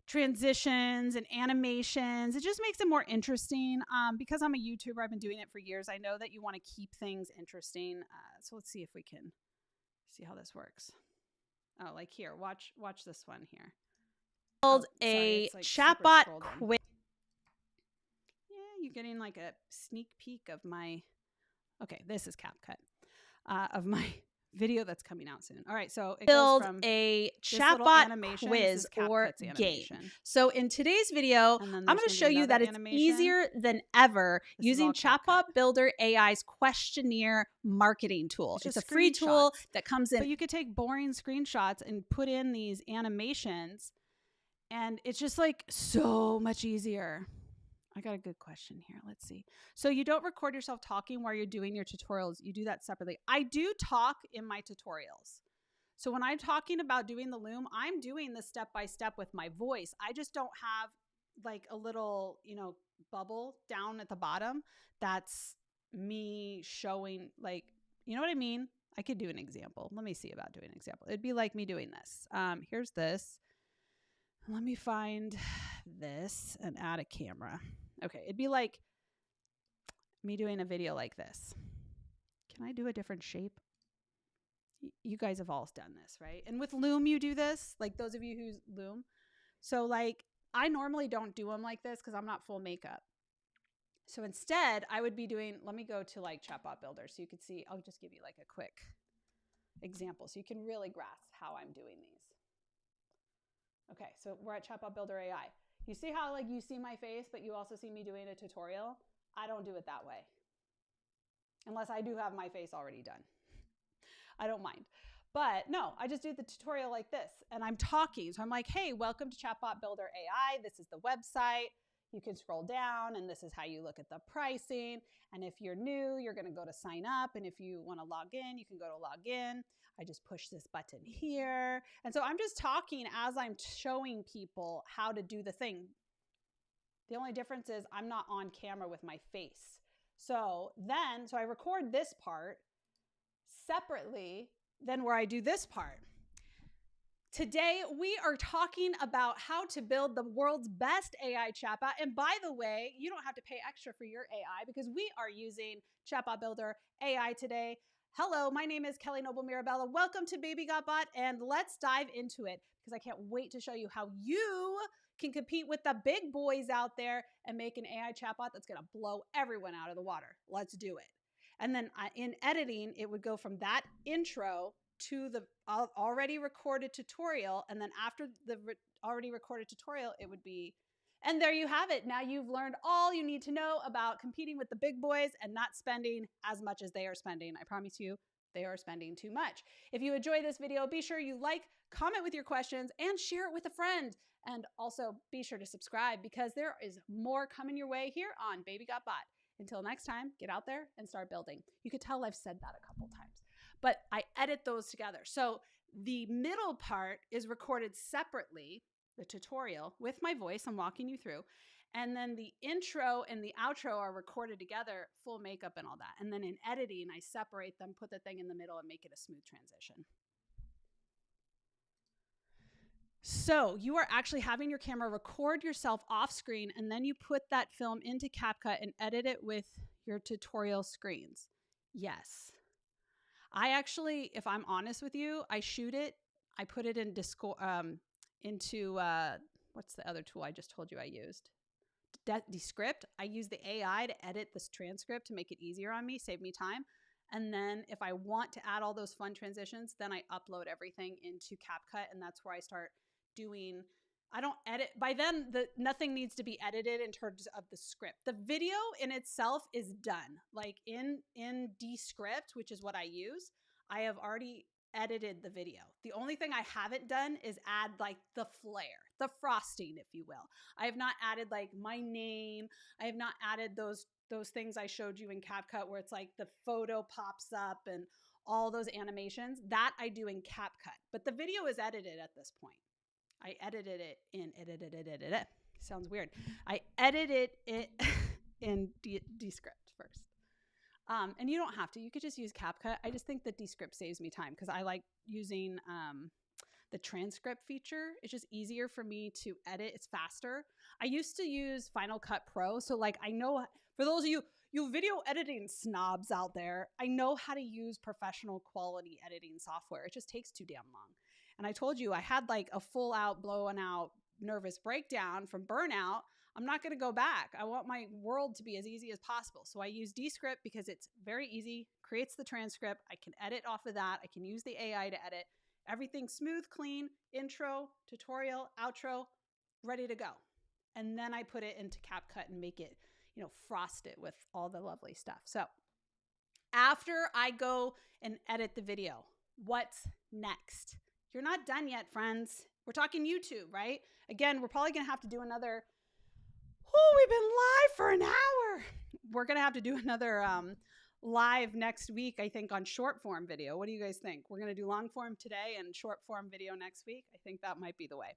[SPEAKER 1] transitions and animations. It just makes it more interesting. Because I'm a YouTuber, I've been doing it for years. I know that you want to keep things interesting. So let's see if we can see how this works. Oh, like here, watch this one here. Build a chatbot quiz. Yeah, you're getting like a sneak peek of my, okay, this is CapCut, of my video that's coming out soon. All right, so it
[SPEAKER 2] build
[SPEAKER 1] goes from
[SPEAKER 2] a chatbot quiz or game. So in today's video, I'm going to show you that it's easier than ever using Chatbot Builder AI's questionnaire marketing tool. It's a free tool that comes in.
[SPEAKER 1] But you could take boring screenshots and put in these animations, and it's just like so much easier. I got a good question here. Let's see. So you don't record yourself talking while you're doing your tutorials. You do that separately. I do talk in my tutorials. So when I'm talking about doing the loom, I'm doing the step-by-step with my voice. I just don't have like a little, bubble down at the bottom. That's me showing, like, you know what I mean? I could do an example. Let me see about doing an example. It'd be like me doing this. Here's this. Let me find this and add a camera. Okay, it'd be like me doing a video like this. Can I do a different shape? You guys have all done this, right? And with Loom, you do this, like those of you who Loom. So like, I normally don't do them like this because I'm not full makeup. So instead, I would be doing, let me go to like Chatbot Builder so you can see, I'll just give you like a quick example so you can really grasp how I'm doing these. Okay, so we're at ChatbotBuilder.ai. You see how like you see my face, but you also see me doing a tutorial? I don't do it that way. Unless I do have my face already done. I don't mind. But no, I just do the tutorial like this and I'm talking. So I'm like, hey, welcome to ChatbotBuilder.ai. This is the website. You can scroll down and this is how you look at the pricing. And if you're new, you're going to go to sign up. And if you want to log in, you can go to log in. I just push this button here. And so I'm just talking as I'm showing people how to do the thing. The only difference is I'm not on camera with my face. So I record this part separately than where I do this part. Today, we are talking about how to build the world's best AI chatbot. And by the way, you don't have to pay extra for your AI because we are using Chatbot Builder AI today. Hello, my name is Kelly Mirabella. Welcome to Baby Got Bot, and let's dive into it because I can't wait to show you how you can compete with the big boys out there and make an AI chatbot that's going to blow everyone out of the water. Let's do it. And then in editing, it would go from that intro to the already recorded tutorial. And then after the already recorded tutorial, it would be, and there you have it. Now you've learned all you need to know about competing with the big boys and not spending as much as they are spending. I promise you, they are spending too much. If you enjoy this video, be sure you like, comment with your questions, and share it with a friend. And also be sure to subscribe because there is more coming your way here on Baby Got Bot. Until next time, get out there and start building. You could tell I've said that a couple times, but I edit those together. So the middle part is recorded separately, the tutorial with my voice, I'm walking you through. And then the intro and the outro are recorded together, full makeup and all that. And then in editing, I separate them, put the thing in the middle and make it a smooth transition. So you are actually having your camera record yourself off screen and then you put that film into CapCut and edit it with your tutorial screens. Yes. I actually, if I'm honest with you, I shoot it. I put it in into what's the other tool I just told you I used? Descript. I use the AI to edit this transcript to make it easier on me, save me time. And then if I want to add all those fun transitions, then I upload everything into CapCut and that's where I start doing
[SPEAKER 2] I don't edit. By then, nothing needs to be edited in terms of the script. The video in itself is done. Like in Descript, which is what I use, I have already edited the video. The only thing I haven't done is add like the flair, the frosting, if you will. I have not added like my name. I have not added those things I showed you in CapCut where it's like the photo pops up and all those animations. That I do in CapCut. But the video is edited at this point. I edited it in sounds weird. I edited it in Descript first. And you don't have to. You could just use CapCut. I just think that Descript saves me time because I like using the transcript feature. It's just easier for me to edit. It's faster. I used to use Final Cut Pro. So like I know, for those of you video editing snobs out there, I know how to use professional quality editing software. It just takes too damn long. And I told you I had like a full out, blown out, nervous breakdown from burnout. I'm not going to go back. I want my world to be as easy as possible. So I use Descript because it's very easy, creates the transcript. I can edit off of that. I can use the AI to edit. Everything smooth, clean, intro, tutorial, outro, ready to go. And then I put it into CapCut and make it, frost it with all the lovely stuff. So after I go and edit the video, what's next? You're not done yet, friends. We're talking YouTube, right? Again, we're probably going to have to do another, we've been live for an hour. We're going to have to do another live next week, I think, on short form video. What do you guys think? We're going to do long form today and short form video next week. I think that might be the way.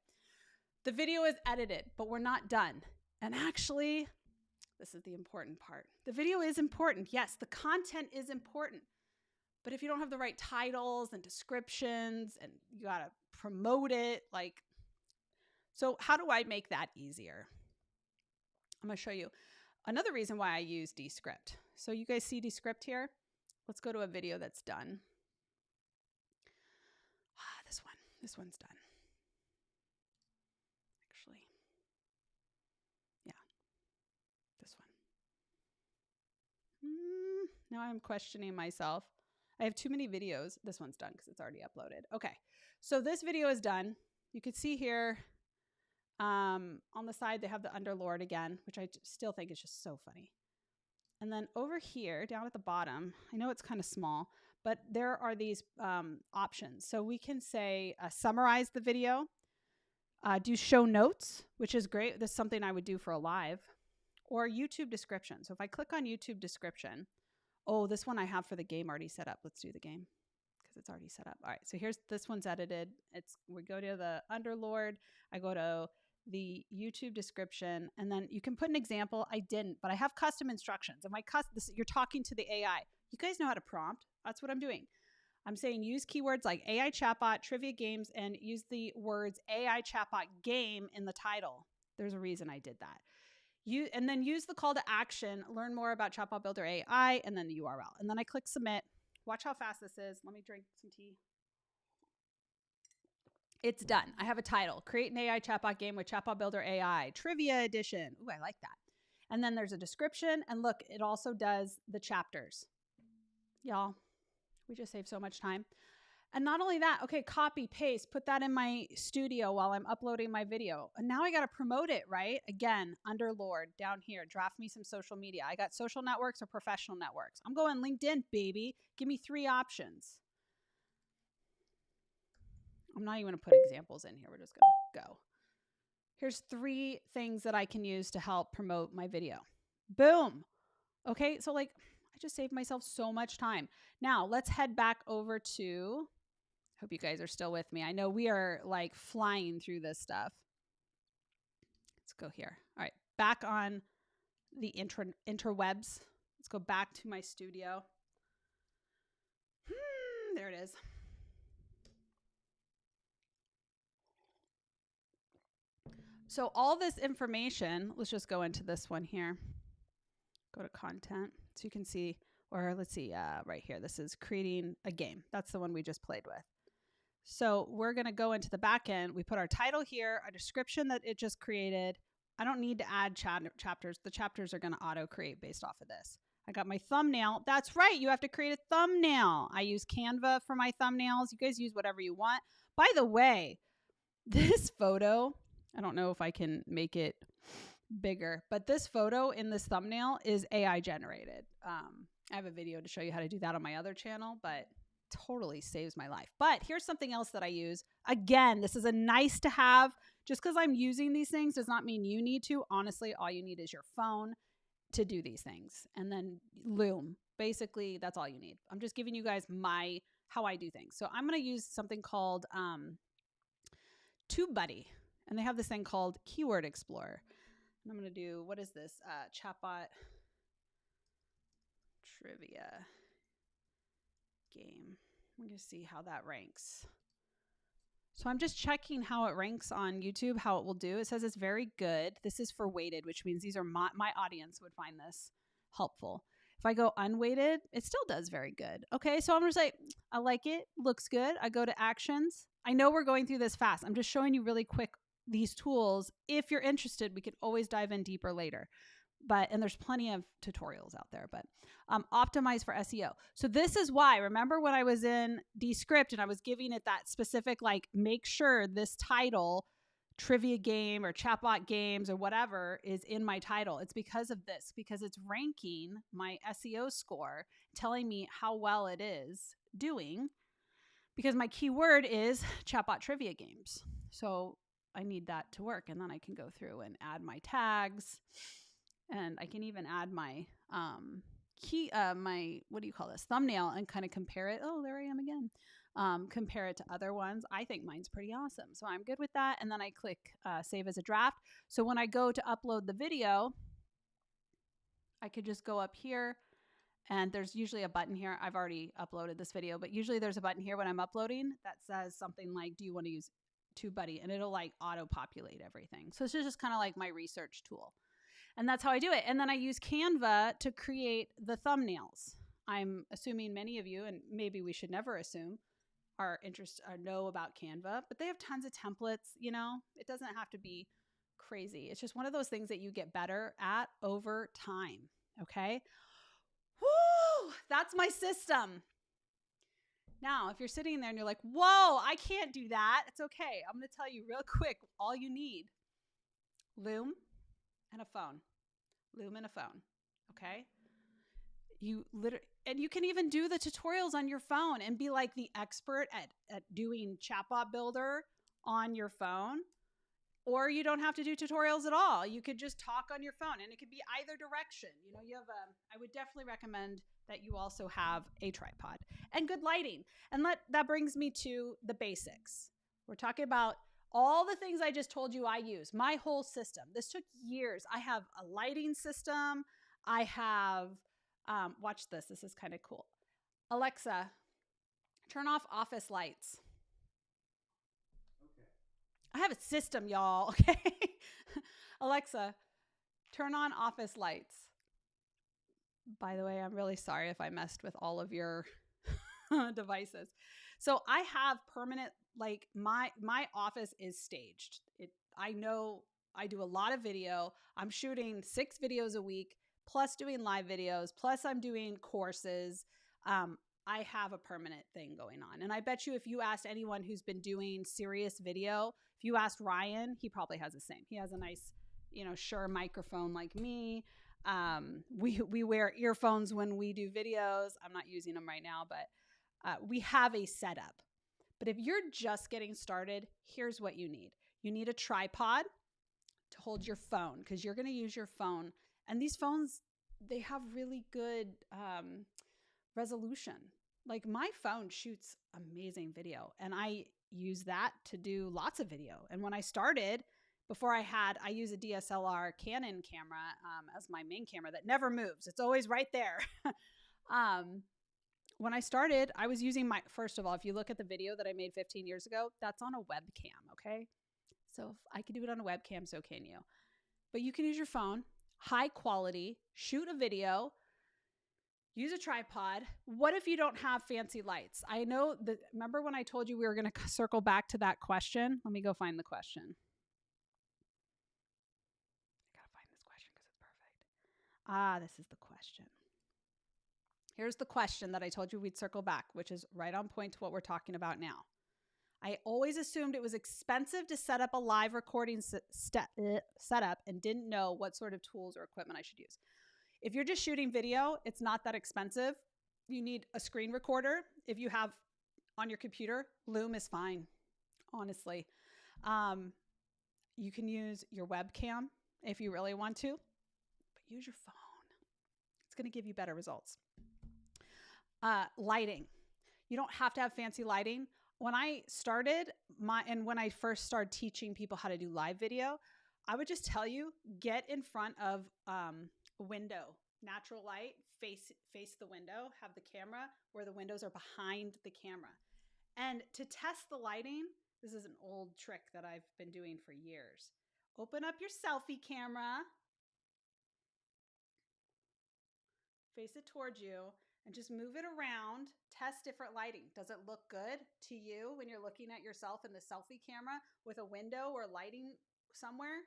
[SPEAKER 2] The video is edited, but we're not done. And actually, this is the important part. The video is important. Yes, the content is important. But if you don't have the right titles and descriptions and you got to promote it, so how do I make that easier? I'm going to show you another reason why I use Descript. So you guys see Descript here? Let's go to a video that's done. This one's done. Actually, yeah, this one. Now I'm questioning myself. I have too many videos. This one's done because it's already uploaded. Okay, so this video is done. You can see here on the side, they have the Underlord again, which I still think is just so funny. And then over here, down at the bottom, I know it's kind of small, but there are these options. So we can say summarize the video, do show notes, which is great. This is something I would do for a live, or YouTube description. So if I click on YouTube description, this one I have for the game already set up. Let's do the game because it's already set up. All right, so this one's edited. We go to the Underlord. I go to the YouTube description, and then you can put an example. I didn't, but I have custom instructions. And you're talking to the AI. You guys know how to prompt. That's what I'm doing. I'm saying use keywords like AI chatbot, trivia games, and use the words AI chatbot game in the title. There's a reason I did that. And then use the call to action, learn more about ChatbotBuilder.ai, and then the URL. And then I click submit. Watch how fast this is. Let me drink some tea. It's done. I have a title. Create an AI chatbot game with ChatbotBuilder.ai. Trivia edition. Ooh, I like that. And then there's a description. And look, it also does the chapters. Y'all, we just saved so much time. And not only that, okay, copy, paste, put that in my studio while I'm uploading my video. And now I got to promote it, right? Again, Underlord down here, draft me some social media. I got social networks or professional networks. I'm going LinkedIn, baby. Give me 3 options. I'm not even going to put examples in here. We're just going to go. Here's 3 things that I can use to help promote my video. Boom. Okay, so I just saved myself so much time. Now let's head back over to, hope you guys are still with me. I know we are flying through this stuff. Let's go here. All right, back on the interwebs. Let's go back to my studio. There it is. So all this information, let's just go into this one here. Go to content so you can see, or let's see, right here. This is creating a game. That's the one we just played with. So we're going to go into the back end. We put our title here, a description that it just created. I don't need to add chapters. The chapters are going to auto create based off of this. I got my thumbnail. That's right. You have to create a thumbnail. I use Canva for my thumbnails. You guys use whatever you want. By the way, this photo
[SPEAKER 1] I don't know if I can make it bigger, but this photo in this thumbnail is AI generated. I have a video to show you how to do that on my other channel, but totally saves my life. But here's something else that I use. Again, this is a nice to have. Just because I'm using these things does not mean you need to. Honestly, all you need is your phone to do these things. And then Loom. Basically, that's all you need. I'm just giving you guys how I do things. So I'm going to use something called TubeBuddy. And they have this thing called Keyword Explorer. And I'm going to do, what is this? Chatbot trivia game. I'm going to see how that ranks. So I'm just checking how it ranks on YouTube, how it will do. It says it's very good. This is for weighted, which means these are my audience would find this helpful. If I go unweighted, it still does very good. Okay, so I'm going to say, I like it. Looks good. I go to actions. I know we're going through this fast. I'm just showing you really quick these tools. If you're interested, we can always dive in deeper later. And there's plenty of tutorials out there, but optimize for SEO. So this is why, remember when I was in Descript and I was giving it that specific, like, make sure this title, trivia game or chatbot games or whatever, is in my title. It's because of this, because it's ranking my SEO score, telling me how well it is doing, because my keyword is chatbot trivia games. So I need that to work. And then I can go through and add my tags. And I can even add my thumbnail and kind of compare it. Oh, there I am again. Compare it to other ones. I think mine's pretty awesome. So I'm good with that. And then I click save as a draft. So when I go to upload the video, I could just go up here and there's usually a button here. I've already uploaded this video, but usually there's a button here when I'm uploading that says something like, do you want to use TubeBuddy? And it'll like auto populate everything. So it's just kind of like my research tool. And that's how I do it. And then I use Canva to create the thumbnails. I'm assuming many of you, and maybe we should never assume, are interested or know about Canva, but they have tons of templates. You know, it doesn't have to be crazy. It's just one of those things that you get better at over time. Okay. Woo! That's my system. Now, if you're sitting there and you're like, whoa, I can't do that. It's okay. I'm going to tell you real quick, all you need: Loom and a phone. Loom and a phone. Okay. And you can even do the tutorials on your phone and be like the expert at doing Chatbot Builder on your phone. Or you don't have to do tutorials at all. You could just talk on your phone, and it could be either direction. You know, I would definitely recommend that you also have a tripod and good lighting. And that brings me to the basics. We're talking about all the things I just told you I use, my whole system. This took years. I have a lighting system. I have, watch this. This is kind of cool. Alexa, turn off office lights. Okay. I have a system, y'all. Okay. Alexa, turn on office lights. By the way, I'm really sorry if I messed with all of your devices. So I have permanent, like my office is staged. I know I do a lot of video. I'm shooting 6 videos a week, plus doing live videos, plus I'm doing courses. I have a permanent thing going on. And I bet you if you asked anyone who's been doing serious video, if you asked Ryan, he probably has the same. He has a nice, Shure microphone like me. We wear earphones when we do videos. I'm not using them right now, but we have a setup. But if you're just getting started, here's what you need. You need a tripod to hold your phone, because you're going to use your phone. And these phones, they have really good resolution. Like my phone shoots amazing video, and I use that to do lots of video. And when I started, before I use a DSLR Canon camera as my main camera that never moves. It's always right there. When I started, I was using first of all, if you look at the video that I made 15 years ago, that's on a webcam, okay? So if I can do it on a webcam, so can you. But you can use your phone, high quality, shoot a video, use a tripod. What if you don't have fancy lights? I know remember when I told you we were going to circle back to that question? Let me go find the question. This is the question. Here's the question that I told you we'd circle back, which is right on point to what we're talking about now.
[SPEAKER 2] I always assumed it was expensive to set up a live recording setup and didn't know what sort of tools or equipment I should use. If you're just shooting video, it's not that expensive. You need a screen recorder. If you have on your computer, Loom is fine, honestly. You can use your webcam if you really want to, but use your phone. It's going to give you better results. Lighting. You don't have to have fancy lighting. When I started when I first started teaching people how to do live video, I would just tell you, get in front of a window, natural light, face the window, have the camera where the windows are behind the camera. And to test the lighting, this is an old trick that I've been doing for years. Open up your selfie camera, face it towards you, and just move it around. Test different lighting. Does it look good to you when you're looking at yourself in the selfie camera with a window or lighting somewhere?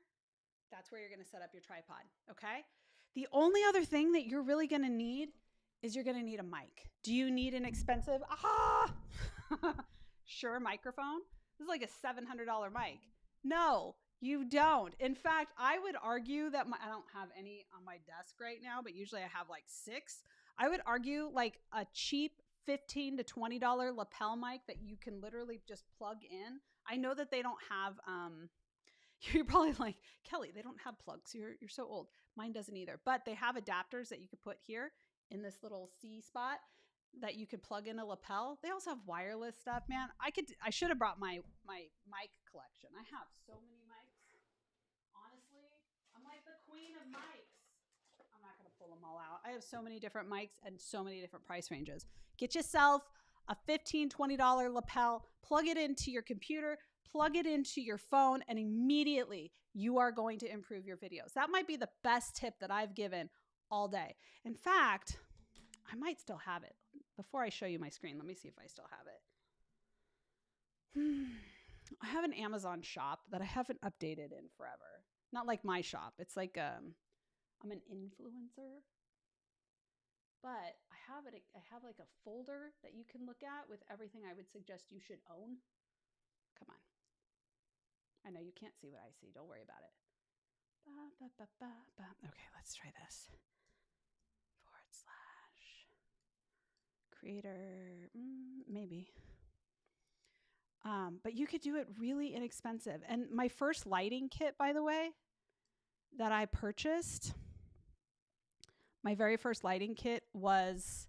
[SPEAKER 2] That's where you're going to set up your tripod, okay? The only other thing that you're really going to need is you're going to need a mic. Do you need an expensive, Shure microphone? This is like a $700 mic. No, you don't. In fact, I would argue that I don't have any on my desk right now, but usually I have like 6. I would argue like a cheap $15 to $20 lapel mic that you can literally just plug in. I know that they don't have, you're probably like, Kelly, they don't have plugs. You're so old. Mine doesn't either. But they have adapters that you could put here in this little C spot that you could plug in a lapel. They also have wireless stuff, man. I should have brought my mic collection. I have so many mics. Honestly, I'm like the queen of mics. I'm not going to pull them all out. I have so many different mics and so many different price ranges. Get yourself a $15, $20 lapel, plug it into your computer, plug it into your phone, and immediately you are going to improve your videos. That might be the best tip that I've given all day. In fact, I might still have it. Before I show you my screen, let me see if I still have it. I have an Amazon shop that I haven't updated in forever. Not like my shop. It's like I'm an influencer. But I have like a folder that you can look at with everything I would suggest you should own. Come on. I know you can't see what I see. Don't worry about it. Okay, let's try this. / creator, maybe. But you could do it really inexpensive. And my first lighting kit, by the way, that I purchased, my very first lighting kit was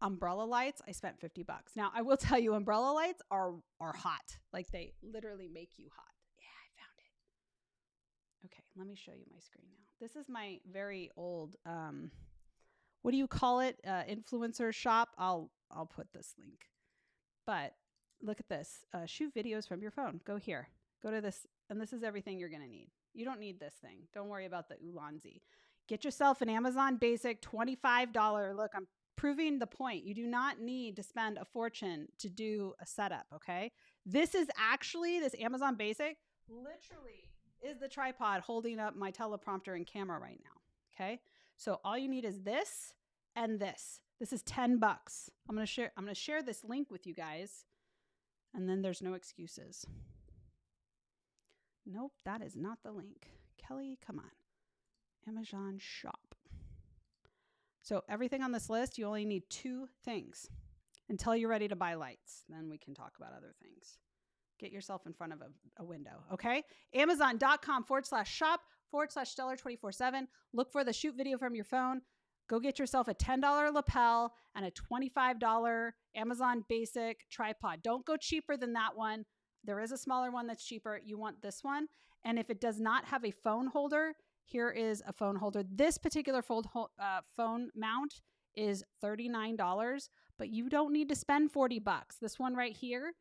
[SPEAKER 2] umbrella lights. I spent $50. Now, I will tell you, umbrella lights are hot. Like, they literally make you hot. Yeah, I found it. Okay, let me show you my screen now. This is my very old, what do you call it? Influencer shop. I'll put this link. But look at this. Shoot videos from your phone. Go here. Go to this. And this is everything you're going to need. You don't need this thing. Don't worry about the Ulanzi. Get yourself an Amazon Basic $25. Look, I'm proving the point. You do not need to spend a fortune to do a setup, okay? This is actually, this Amazon Basic literally is the tripod holding up my teleprompter and camera right now, okay? So all you need is this and this. This is $10. I'm going to share this link with you guys, and then there's no excuses. Nope, that is not the link. Kelly, come on. Amazon shop. So everything on this list, you only need 2 things until you're ready to buy lights. Then we can talk about other things. Get yourself in front of a window, okay? Amazon.com/shop/stellar247. Look for the shoot video from your phone. Go get yourself a $10 lapel and a $25 Amazon Basic tripod. Don't go cheaper than that one. There is a smaller one that's cheaper. You want this one. And if it does not have a phone holder, here is a phone holder. This particular phone mount is $39, but you don't need to spend $40. This one right here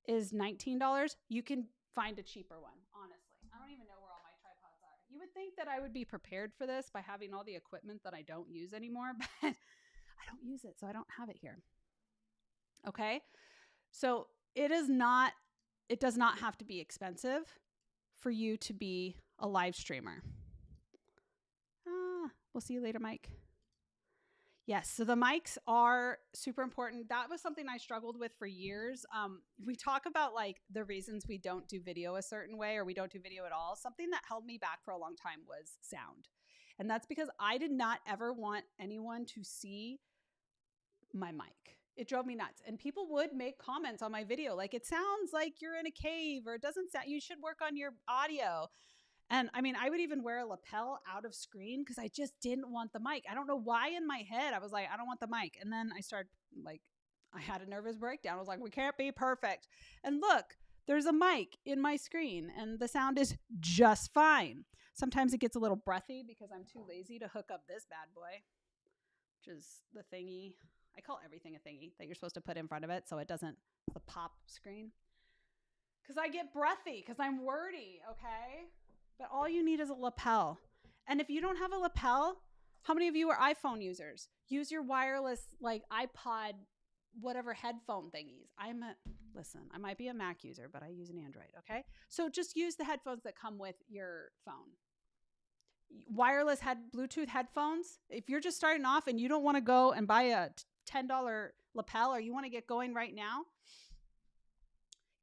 [SPEAKER 2] is $19. You can find a cheaper one, honestly. I don't even know where all my tripods are. You would think that I would be prepared for this by having all the equipment that I don't use anymore, but I don't use it, so I don't have it here. Okay? So it does not have to be expensive for you to be a live streamer. We'll see you later, Mike.
[SPEAKER 1] Yes, so the mics are super important. That was something I struggled with for years. We talk about like the reasons we don't do video a certain way or we don't do video at all. Something that held me back for a long time was sound. And that's because I did not ever want anyone to see my mic. It drove me nuts. And people would make comments on my video like, it sounds like you're in a cave, or it doesn't sound, you should work on your audio. And I mean, I would even wear a lapel out of screen because I just didn't want the mic. I don't know why in my head I was like, I don't want the mic. And then I started like, I had a nervous breakdown. I was like, we can't be perfect. And look, there's a mic in my screen and the sound is just fine. Sometimes it gets a little breathy because I'm too lazy to hook up this bad boy, which is the thingy. I call everything a thingy that you're supposed to put in front of it so it doesn't, the pop screen. Because I get breathy because I'm wordy, okay? But all you need is a lapel. And if you don't have a lapel, how many of you are iPhone users? Use your wireless, like iPod, whatever headphone thingies. Listen, I might be a Mac user, but I use an Android, okay? So just use the headphones that come with your phone. Wireless Bluetooth headphones. If you're just starting off and you don't want to go and buy a $10 lapel or you want to get going right now,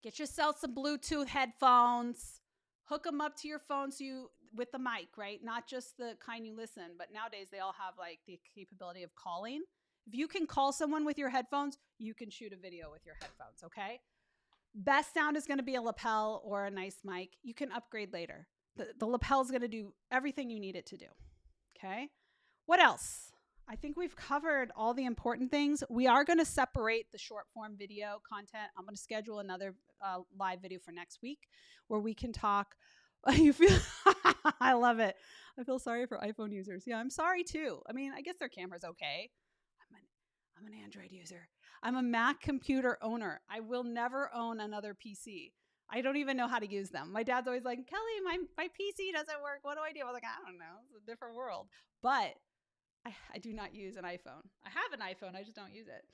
[SPEAKER 1] get yourself some Bluetooth headphones. Hook them up to your phone with the mic, right? Not just the kind you listen, but nowadays they all have like the capability of calling. If you can call someone with your headphones, you can shoot a video with your headphones, okay? Best sound is going to be a lapel or a nice mic. You can upgrade later. The lapel is going to do everything you need it to do, okay? What else? I think we've covered all the important things. We are going to separate the short form video content. I'm going to schedule another live video for next week where we can talk. You feel, I love it. I feel sorry for iPhone users. Yeah, I'm sorry too. I mean, I guess their camera's okay. I'm an Android user. I'm a Mac computer owner. I will never own another PC. I don't even know how to use them. My dad's always like, Kelly, my PC doesn't work. What do I do? I was like, I don't know. It's a different world. But I do not use an iPhone. I have an iPhone. I just don't use it.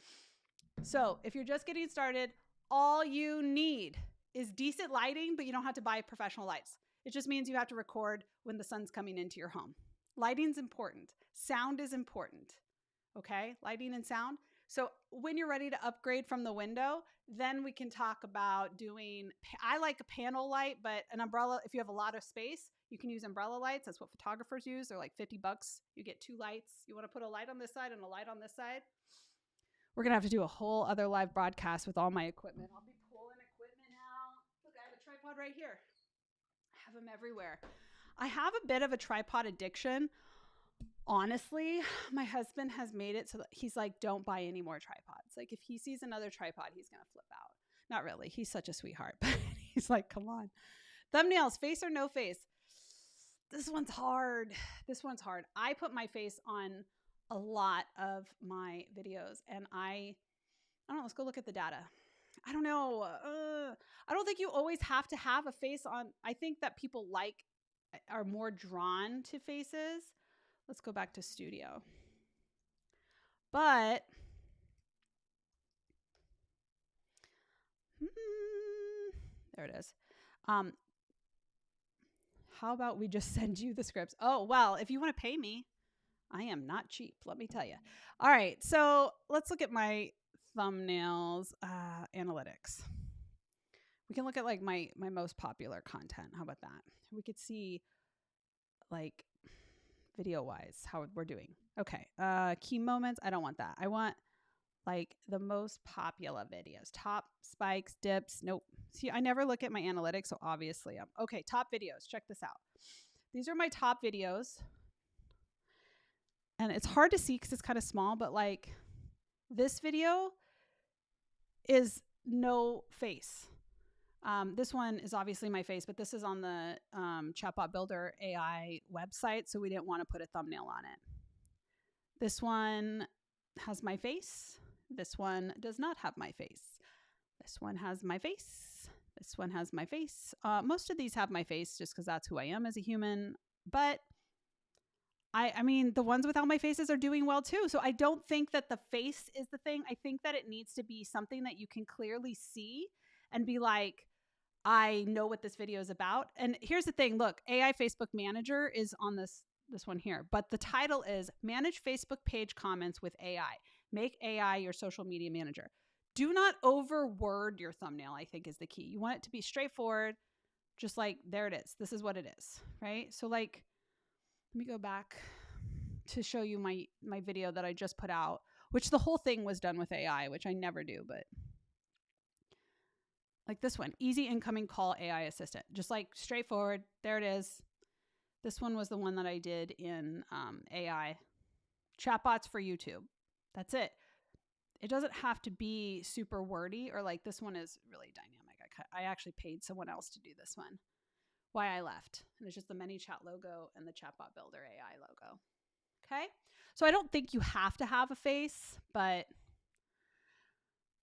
[SPEAKER 1] So if you're just getting started, all you need is decent lighting, but you don't have to buy professional lights. It just means you have to record when the sun's coming into your home. Lighting's important. Sound is important. Okay? Lighting and sound. So when you're ready to upgrade from the window, then we can talk about doing, I like a panel light, but an umbrella, if you have a lot of space, you can use umbrella lights. That's what photographers use. They're like $50. You get 2 lights. You want to put a light on this side and a light on this side? We're going to have to do a whole other live broadcast with all my equipment. I'll be pulling equipment out. Look, I have a tripod right here. I have them everywhere. I have a bit of a tripod addiction. Honestly, my husband has made it so that he's like, don't buy any more tripods. Like if he sees another tripod, he's going to flip out. Not really. He's such a sweetheart, but he's like, come on. Thumbnails, face or no face? This one's hard. This one's hard. I put my face on a lot of my videos and I don't know, let's go look at the data. I don't know. I don't think you always have to have a face on. I think that people are more drawn to faces. Let's go back to studio. But there it is. How about we just send you the scripts? Oh, well, if you want to pay me, I am not cheap, let me tell you. All right, so let's look at my thumbnails analytics. We can look at like my most popular content. How about that? We could see like video-wise how we're doing. Okay, key moments. I don't want that. I want like the most popular videos. Top spikes, dips. Nope. See, I never look at my analytics, so obviously okay, top videos. Check this out. These are my top videos. And it's hard to see because it's kind of small, but like this video is no face. This one is obviously my face, but this is on the ChatbotBuilder.ai website, so we didn't want to put a thumbnail on it. This one has my face. This one does not have my face. This one has my face. This one has my face. Most of these have my face just because that's who I am as a human. But I mean, the ones without my faces are doing well too. So I don't think that the face is the thing. I think that it needs to be something that you can clearly see and be like, I know what this video is about. And here's the thing. Look, AI Facebook Manager is on this this one here. But the title is Manage Facebook Page Comments with AI. Make AI your social media manager. Do not overword your thumbnail, I think is the key. You want it to be straightforward, just like, there it is. This is what it is, right? So like, let me go back to show you my video that I just put out, which the whole thing was done with AI, which I never do, but like this one, easy incoming call AI assistant, just like straightforward. There it is. This one was the one that I did in AI. Chatbots for YouTube. That's it. It doesn't have to be super wordy, or like this one is really dynamic. I actually paid someone else to do this one. Why I left. And it's just the ManyChat logo and the ChatbotBuilder AI logo. Okay. So I don't think you have to have a face, but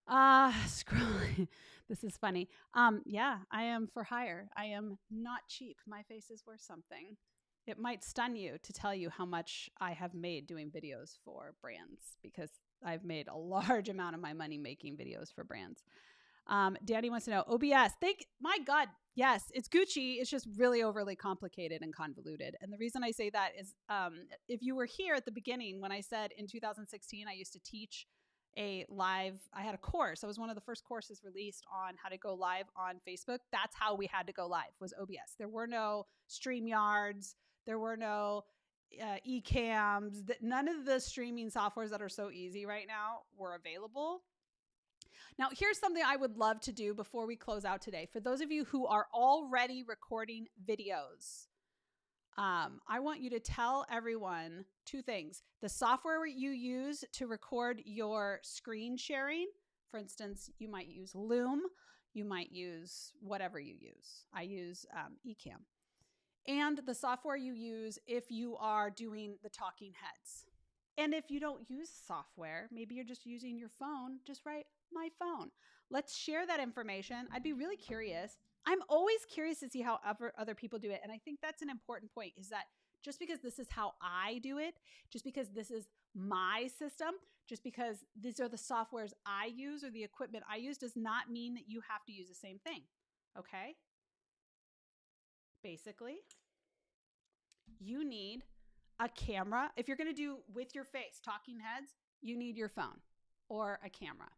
[SPEAKER 1] scrolling. This is funny. Yeah, I am for hire. I am not cheap. My face is worth something. It might stun you to tell you how much I have made doing videos for brands, because I've made a large amount of my money making videos for brands. Danny wants to know, OBS. My God, yes, it's Gucci. It's just really overly complicated and convoluted. And the reason I say that is, if you were here at the beginning when I said in 2016, I used to teach I had a course. It was one of the first courses released on how to go live on Facebook. That's how we had to go live, was OBS. There were no StreamYards. There were no eCams. None of the streaming softwares that are so easy right now were available. Now, here's something I would love to do before we close out today. For those of you who are already recording videos, I want you to tell everyone two things. The software you use to record your screen sharing, for instance, you might use Loom, you might use whatever you use. I use eCam. And the software you use if you are doing the talking heads. And if you don't use software, maybe you're just using your phone, just write my phone. Let's share that information. I'd be really curious. I'm always curious to see how other people do it. And I think that's an important point, is that just because this is how I do it, just because this is my system, just because these are the softwares I use or the equipment I use, does not mean that you have to use the same thing. Okay? Basically, you need a camera. If you're going to do with your face talking heads, you need your phone or a camera.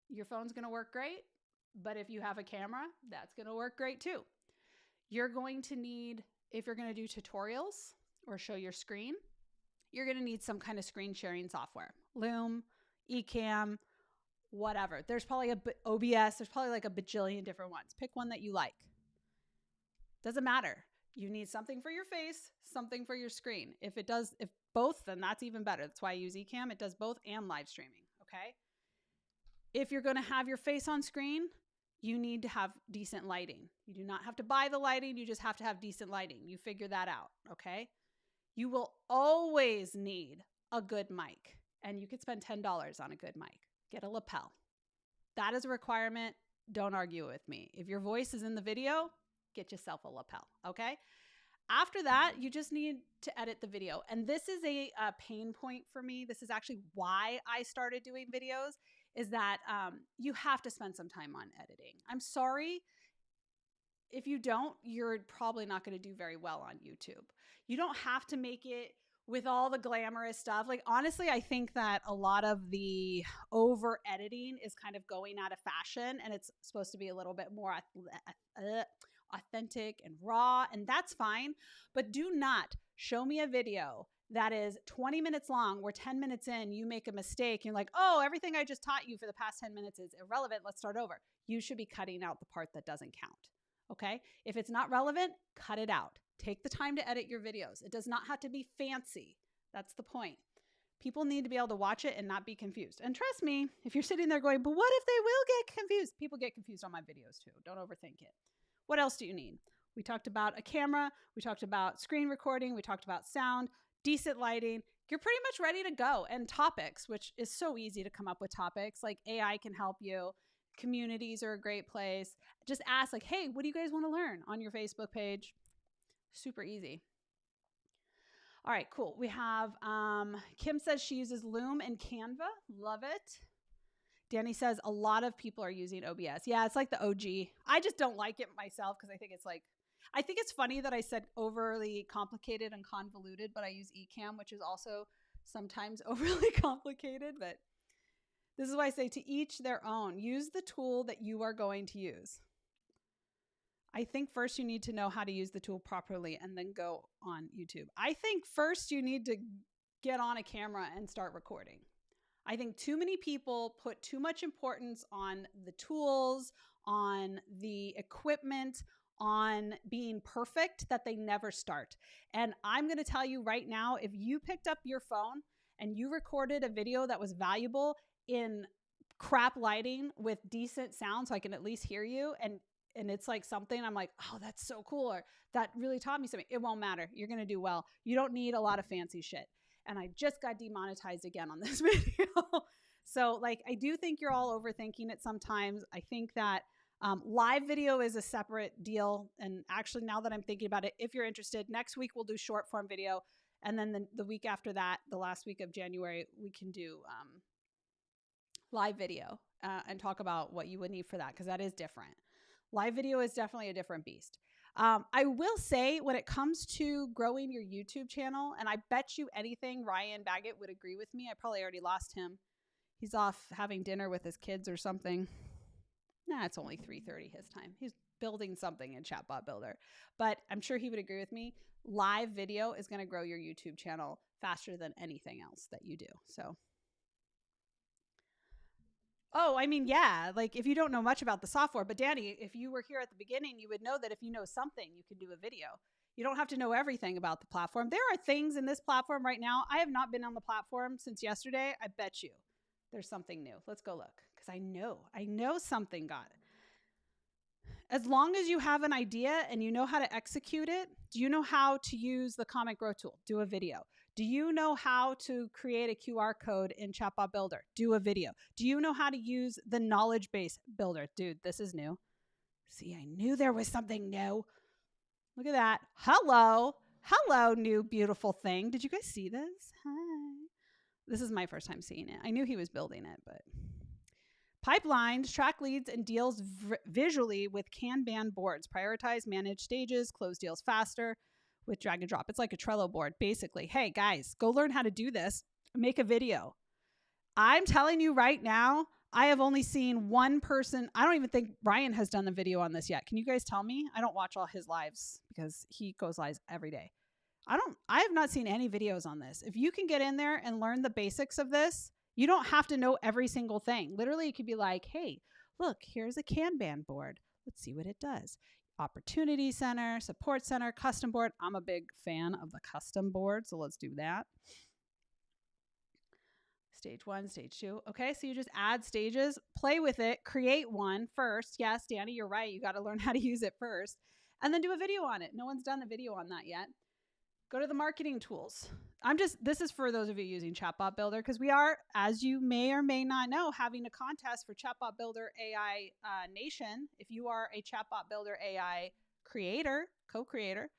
[SPEAKER 1] Your phone's going to work great, but if you have a camera, that's going to work great too. You're going to need, if you're going to do tutorials or show your screen, you're going to need some kind of screen sharing software. Loom, eCam, whatever. There's probably OBS. There's probably like a bajillion different ones. Pick one that you like. Doesn't matter. You need something for your face, something for your screen. If both, then that's even better. That's why I use eCam. It does both and live streaming. Okay. If you're going to have your face on screen, you need to have decent lighting. You do not have to buy the lighting. You just have to have decent lighting. You figure that out. Okay. You will always need a good mic, and you could spend $10 on a good mic. Get a lapel. That is a requirement. Don't argue with me. If your voice is in the video, get yourself a lapel. Okay. After that, you just need to edit the video. And this is a pain point for me. This is actually why I started doing videos, is that you have to spend some time on editing. I'm sorry. If you don't, you're probably not going to do very well on YouTube. You don't have to make it with all the glamorous stuff. Like, honestly, I think that a lot of the over editing is kind of going out of fashion, and it's supposed to be a little bit more authentic and raw, and that's fine. But do not show me a video that is 20 minutes long where 10 minutes in you make a mistake. You're like, oh, everything I just taught you for the past 10 minutes is irrelevant. Let's start over. You should be cutting out the part that doesn't count. Okay. If it's not relevant, cut it out. Take the time to edit your videos. It does not have to be fancy. That's the point. People need to be able to watch it and not be confused. And trust me, if you're sitting there going, but what if they will get confused? People get confused on my videos too. Don't overthink it. What else do you need? We talked about a camera. We talked about screen recording. We talked about sound, decent lighting. You're pretty much ready to go. And topics, which is so easy to come up with topics. Like, AI can help you. Communities are a great place. Just ask, like, hey, what do you guys want to learn on your Facebook page? Super easy. All right, cool. We have Kim says she uses Loom and Canva. Love it. Danny says a lot of people are using OBS. Yeah, it's like the OG. I just don't like it myself because I think it's like, I think it's funny that I said overly complicated and convoluted, but I use Ecamm, which is also sometimes overly complicated. But this is why I say to each their own. Use the tool that you are going to use. I think first you need to know how to use the tool properly and then go on YouTube. I think first you need to get on a camera and start recording. I think too many people put too much importance on the tools, on the equipment, on being perfect that they never start. And I'm going to tell you right now, if you picked up your phone and you recorded a video that was valuable in crap lighting with decent sound so I can at least hear you, and it's like something I'm like, oh, that's so cool, or that really taught me something, it won't matter. You're going to do well. You don't need a lot of fancy shit. And I just got demonetized again on this video. So like, I do think you're all overthinking it sometimes. I think that live video is a separate deal. And actually, now that I'm thinking about it, if you're interested, next week we'll do short form video. And then the week after that, the last week of January, we can do live video and talk about what you would need for that, because that is different. Live video is definitely a different beast. I will say, when it comes to growing your YouTube channel, and I bet you anything Ryan Baggett would agree with me. I probably already lost him. He's off having dinner with his kids or something. Nah, it's only 3:30 his time. He's building something in Chatbot Builder. But I'm sure he would agree with me. Live video is going to grow your YouTube channel faster than anything else that you do. So... Oh, I mean, yeah, like if you don't know much about the software, but Danny, if you were here at the beginning, you would know that if you know something, you can do a video. You don't have to know everything about the platform. There are things in this platform right now. I have not been on the platform since yesterday. I bet you there's something new. Let's go look, because I know something got it. As long as you have an idea and you know how to execute it, do you know how to use the comment growth tool? Do a video. Do you know how to create a QR code in Chatbot Builder? Do a video. Do you know how to use the knowledge base builder? Dude, this is new. See, I knew there was something new. Look at that. Hello. Hello, new beautiful thing. Did you guys see this? Hi. This is my first time seeing it. I knew he was building it, but... Pipelines, track leads, and deals visually with Kanban boards. Prioritize, manage stages, close deals faster with drag and drop. It's like a Trello board, basically. Hey, guys, go learn how to do this. Make a video. I'm telling you right now, I have only seen one person. I don't even think Ryan has done the video on this yet. Can you guys tell me? I don't watch all his lives because he goes live every day. I have not seen any videos on this. If you can get in there and learn the basics of this, you don't have to know every single thing. Literally, it could be like, hey, look, here's a Kanban board. Let's see what it does. Opportunity center, support center, custom board. I'm a big fan of the custom board, so let's do that. Stage 1, stage 2. Okay, so you just add stages, play with it, create one first. Yes, Danny, you're right. You got to learn how to use it first. And then do a video on it. No one's done a video on that yet. Go to the marketing tools. This is for those of you using Chatbot Builder, because we are, as you may or may not know, having a contest for Chatbot Builder AI Nation. If you are a Chatbot Builder AI creator, co-creator,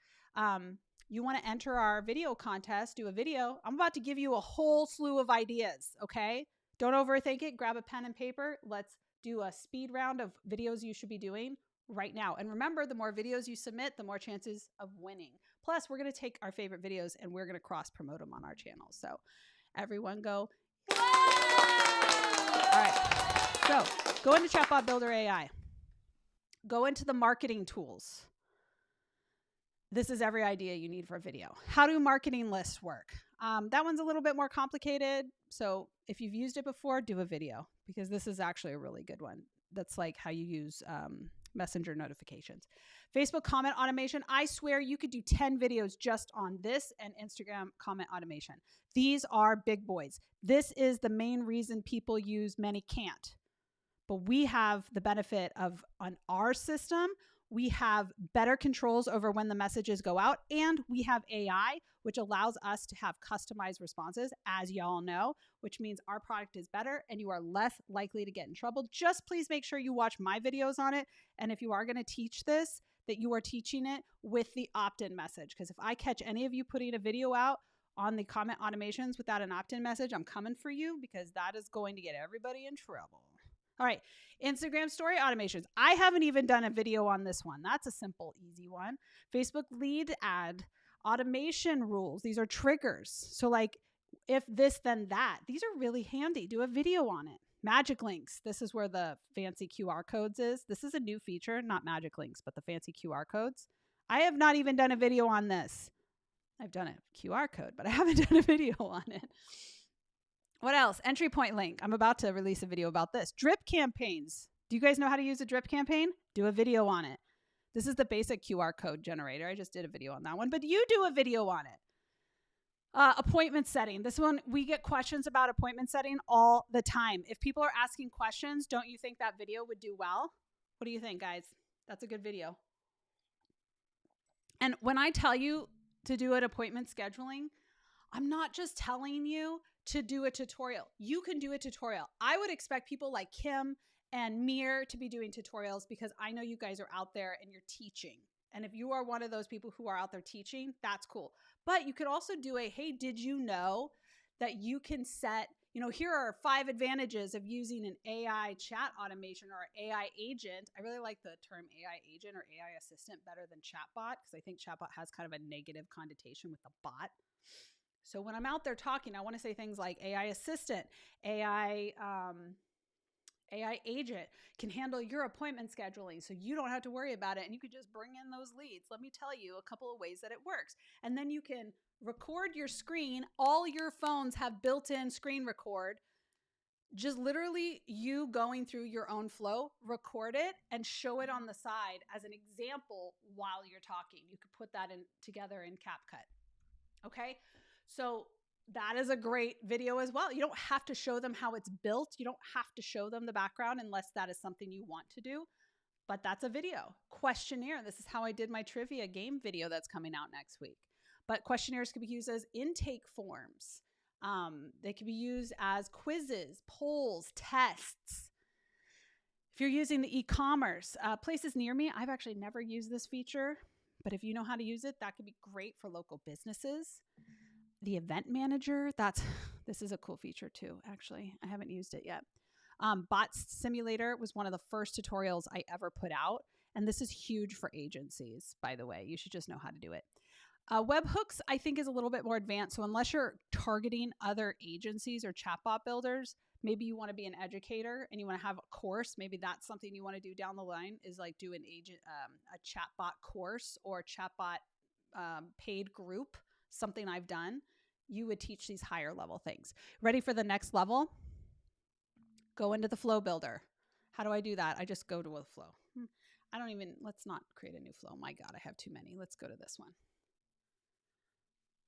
[SPEAKER 1] you want to enter our video contest, do a video. I'm about to give you a whole slew of ideas, okay? Don't overthink it. Grab a pen and paper. Let's do a speed round of videos you should be doing right now. And remember, the more videos you submit, the more chances of winning. Plus, we're going to take our favorite videos and we're going to cross-promote them on our channel. So everyone go, yay! All right. So go into Chatbot Builder AI. Go into the marketing tools. This is every idea you need for a video. How do marketing lists work? That one's a little bit more complicated. So if you've used it before, do a video, because this is actually a really good one. That's like how you use Messenger notifications. Facebook comment automation. I swear you could do 10 videos just on this and Instagram comment automation. These are big boys. This is the main reason people use Many Can't. But we have the benefit of, on our system, we have better controls over when the messages go out, and we have AI, which allows us to have customized responses, as y'all know, which means our product is better and you are less likely to get in trouble. Just please make sure you watch my videos on it. And if you are going to teach this, that you are teaching it with the opt-in message. Because if I catch any of you putting a video out on the comment automations without an opt-in message, I'm coming for you, because that is going to get everybody in trouble.
[SPEAKER 2] All right. Instagram story automations. I haven't even done a video on this one. That's a simple, easy one. Facebook lead ad automation rules. These are triggers. So like if this, then that. These are really handy. Do a video on it. Magic links. This is where the fancy QR codes is. This is a new feature, not magic links, but the fancy QR codes. I have not even done a video on this. I've done a QR code, but I haven't done a video on it. What else? Entry point link. I'm about to release a video about this. Drip campaigns. Do you guys know how to use a drip campaign? Do a video on it. This is the basic QR code generator. I just did a video on that one, but you do a video on it. Appointment setting. This one, we get questions about appointment setting all the time. If people are asking questions, don't you think that video would do well? What do you think, guys? That's a good video. And when I tell you to do an appointment scheduling, I'm not just telling you to do a tutorial. You can do a tutorial. I would expect people like Kim and Mir to be doing tutorials because I know you guys are out there and you're teaching. And if you are one of those people who are out there teaching, that's cool. But you could also do a, hey, did you know that you can set, here are 5 advantages of using an AI chat automation or AI agent. I really like the term AI agent or AI assistant better than chatbot because I think chatbot has kind of a negative connotation with the bot. So when I'm out there talking, I want to say things like AI assistant, AI agent can handle your appointment scheduling so you don't have to worry about it and you could just bring in those leads. Let me tell you a couple of ways that it works. And then you can record your screen. All your phones have built-in screen record. Just literally you going through your own flow, record it and show it on the side as an example while you're talking. You could put that in together in CapCut. Okay? So that is a great video as well. You don't have to show them how it's built. You don't have to show them the background unless that is something you want to do. But that's a video. Questionnaire. This is how I did my trivia game video that's coming out next week. But questionnaires can be used as intake forms. They can be used as quizzes, polls, tests. If you're using the e-commerce, places near me, I've actually never used this feature. But if you know how to use it, that could be great for local businesses. The event manager, this is a cool feature too, actually. I haven't used it yet. Bot Simulator was one of the first tutorials I ever put out. And this is huge for agencies, by the way. You should just know how to do it. Webhooks, I think, is a little bit more advanced. So unless you're targeting other agencies or chatbot builders, maybe you want to be an educator and you want to have a course. Maybe that's something you want to do down the line is like do a chatbot course or chatbot paid group, something I've done. You would teach these higher level things. Ready for the next level? Go into the flow builder. How do I do that? I just go to a flow. Let's not create a new flow. My God, I have too many. Let's go to this one.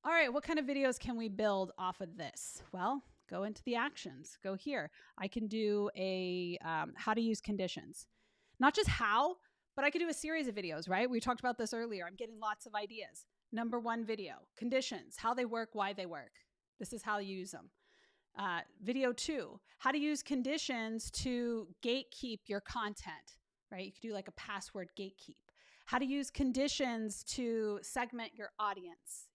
[SPEAKER 2] All right, what kind of videos can we build off of this? Well, go into the actions. Go here. I can do a how to use conditions. Not just how, but I could do a series of videos, right? We talked about this earlier. I'm getting lots of ideas. Number 1 video, conditions, how they work, why they work. This is how you use them. Video 2, how to use conditions to gatekeep your content, right? You could do like a password gatekeep. How to use conditions to segment your audience,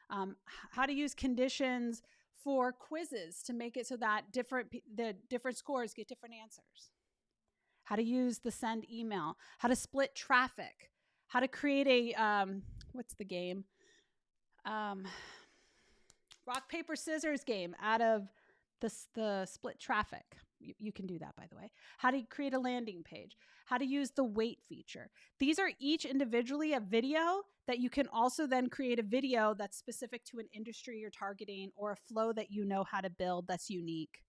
[SPEAKER 2] how to use conditions for quizzes to make it so that the different scores get different answers. How to use the send email, how to split traffic, how to create a, what's the game? Rock, paper, scissors game out of the split traffic. You can do that, by the way. How to create a landing page, how to use the wait feature. These are each individually a video that you can also then create a video that's specific to an industry you're targeting or a flow that you know how to build that's unique.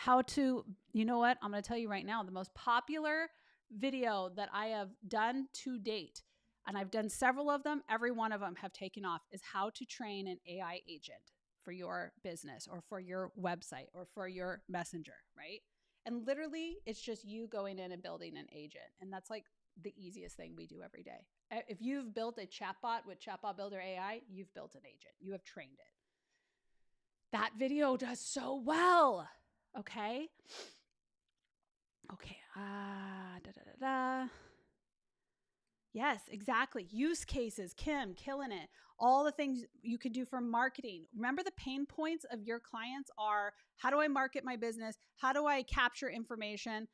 [SPEAKER 2] You know what? I'm going to tell you right now, the most popular video that I have done to date, and I've done several of them, every one of them have taken off, is how to train an AI agent for your business or for your website or for your messenger, right? And literally, it's just you going in and building an agent. And that's like the easiest thing we do every day. If you've built a chatbot with ChatbotBuilder.ai, you've built an agent. You have trained it. That video does so well. Okay. Yes, exactly. Use cases, Kim, killing it. All the things you could do for marketing. Remember, the pain points of your clients are, how do I market my business? How do I capture information?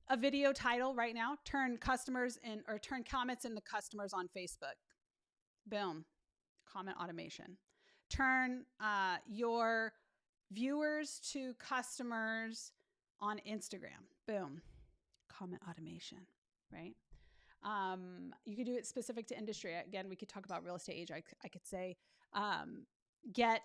[SPEAKER 2] A video title right now, turn comments into customers on Facebook. Boom. Comment automation. Turn your viewers to customers on Instagram. Boom. Comment automation, right? You could do it specific to industry. Again, we could talk about real estate agent. I could say, get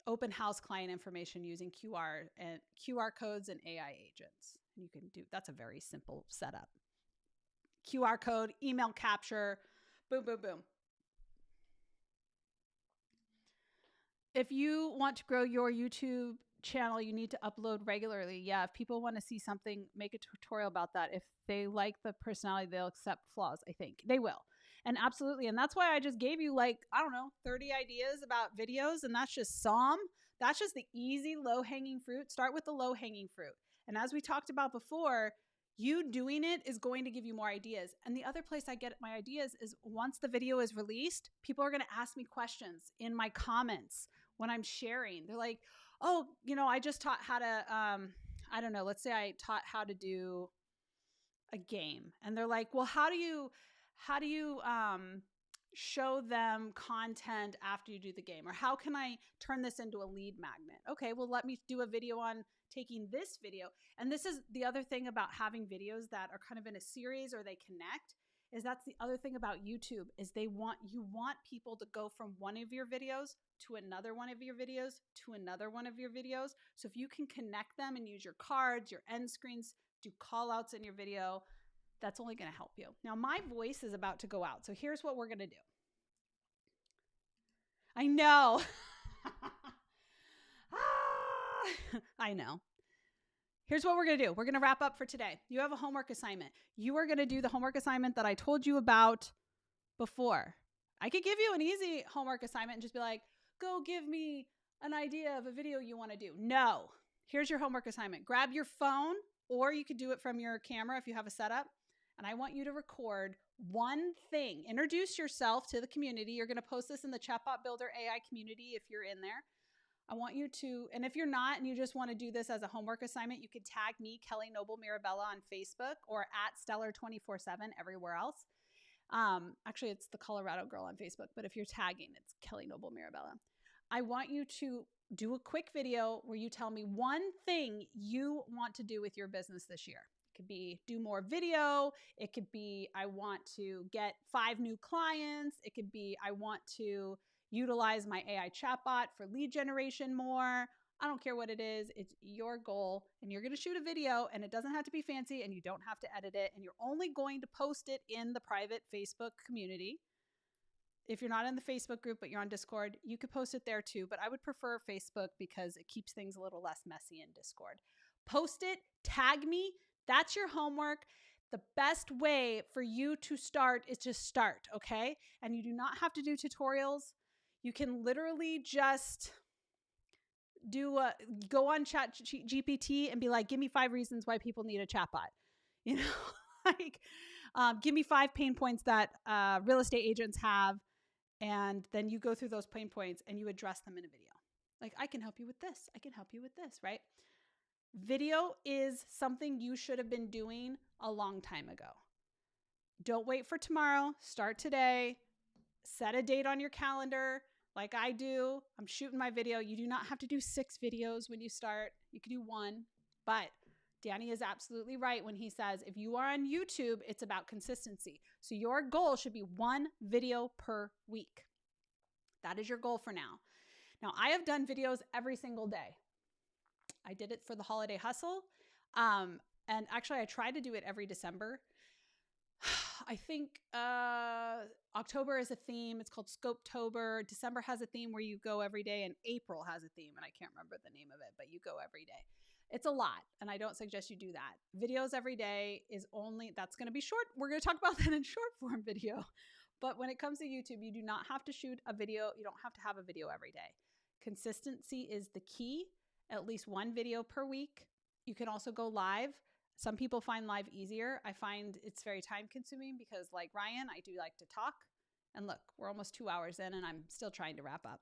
[SPEAKER 2] open house client information using QR codes and AI agents. And you can do, that's a very simple setup. QR code, email capture, boom, boom, boom. If you want to grow your YouTube channel, you need to upload regularly. Yeah, if people want to see something, make a tutorial about that. If they like the personality, they'll accept flaws. I think they will. And absolutely. And that's why I just gave you 30 ideas about videos. And that's just some. That's just the easy low-hanging fruit. Start with the low-hanging fruit. And as we talked about before, you doing it is going to give you more ideas. And the other place I get my ideas is once the video is released, people are going to ask me questions in my comments when I'm sharing. They're like, oh, I just taught how to, let's say I taught how to do a game. And they're like, well, how do you show them content after you do the game? Or how can I turn this into a lead magnet? Okay, well, let me do a video on taking this video. And this is the other thing about having videos that are kind of in a series or they connect, is that's the other thing about YouTube, is you want people to go from one of your videos to another one of your videos to another one of your videos. So if you can connect them and use your cards, your end screens, do call outs in your video, that's only going to help you. Now, my voice is about to go out. So here's what we're going to do. I know. I know. Here's what we're going to do. We're going to wrap up for today. You have a homework assignment. You are going to do the homework assignment that I told you about before. I could give you an easy homework assignment and just be like, go give me an idea of a video you want to do. No. Here's your homework assignment. Grab your phone, or you could do it from your camera if you have a setup. And I want you to record one thing. Introduce yourself to the community. You're going to post this in the ChatbotBuilder.ai community if you're in there. I want you to, and if you're not and you just want to do this as a homework assignment, you could tag me, Kelly Mirabella, on Facebook, or at Stellar247 everywhere else. Actually, it's the Colorado girl on Facebook, but if you're tagging, it's Kelly Mirabella. I want you to do a quick video where you tell me one thing you want to do with your business this year. It could be do more video. It could be I want to get 5 new clients. It could be I want to utilize my AI chatbot for lead generation more. I don't care what it is. It's your goal, and you're going to shoot a video, and it doesn't have to be fancy, and you don't have to edit it, and you're only going to post it in the private Facebook community. If you're not in the Facebook group, but you're on Discord, you could post it there too, but I would prefer Facebook because it keeps things a little less messy in Discord. Post it, tag me. That's your homework. The best way for you to start is to start, okay? And you do not have to do tutorials. You can literally just go on ChatGPT and be like, give me 5 reasons why people need a chatbot. Give me 5 pain points that real estate agents have. And then you go through those pain points and you address them in a video. Like, I can help you with this. I can help you with this, right? Video is something you should have been doing a long time ago. Don't wait for tomorrow. Start today. Set a date on your calendar like I do. I'm shooting my video. You do not have to do 6 videos when you start. You can do 1. But Danny is absolutely right when he says, if you are on YouTube, it's about consistency. So your goal should be 1 video per week. That is your goal for now. Now, I have done videos every single day. I did it for the holiday hustle. And actually, I try to do it every December. I think October is a theme. It's called Scopetober. December has a theme where you go every day, and April has a theme, and I can't remember the name of it, but you go every day. It's a lot, and I don't suggest you do that. Videos every day that's going to be short. We're going to talk about that in short form video. But when it comes to YouTube, you do not have to shoot a video. You don't have to have a video every day. Consistency is the key. At least 1 video per week. You can also go live.
[SPEAKER 1] Some people find live easier. I find it's very time consuming because like Ryan, I do like to talk. And look, we're almost 2 hours in and I'm still trying to wrap up.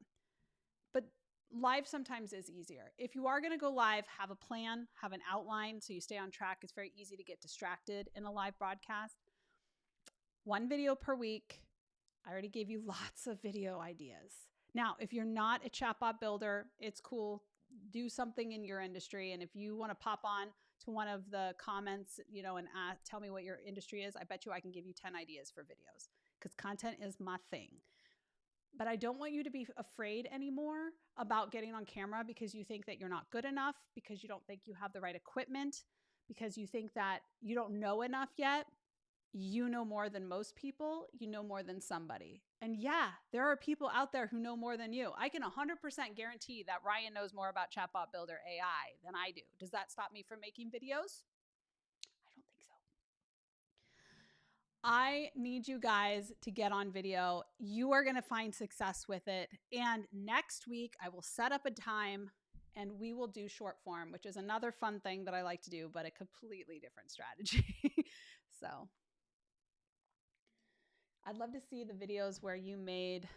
[SPEAKER 1] But live sometimes is easier. If you are going to go live, have a plan, have an outline so you stay on track. It's very easy to get distracted in a live broadcast. 1 video per week. I already gave you lots of video ideas. Now, if you're not a chatbot builder, it's cool. Do something in your industry. And if you want to pop on to one of the comments, you know, and tell me what your industry is, I bet you I can give you 10 ideas for videos because content is my thing. But I don't want you to be afraid anymore about getting on camera because you think that you're not good enough, because you don't think you have the right equipment, because you think that you don't know enough yet. You know more than most people. You know more than somebody. And yeah, there are people out there who know more than you. I can 100% guarantee that Ryan knows more about ChatbotBuilder.ai than I do. Does that stop me from making videos? I don't think so. I need you guys to get on video. You are going to find success with it. And next week, I will set up a time and we will do short form, which is another fun thing that I like to do, but a completely different strategy. So I'd love to see the videos where you made,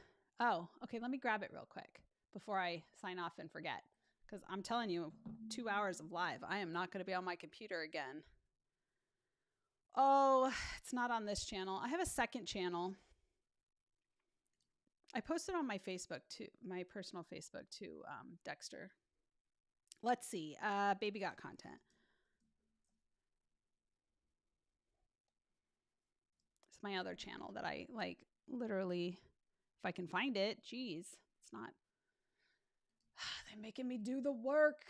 [SPEAKER 1] oh, okay, let me grab it real quick before I sign off and forget. Because I'm telling you, 2 hours of live, I am not going to be on my computer again. Oh, it's not on this channel. I have a second channel. I posted on my Facebook too, my personal Facebook too, Dexter. Let's see, baby got content. It's my other channel that I like literally, if I can find it, geez, it's not, they're making me do the work.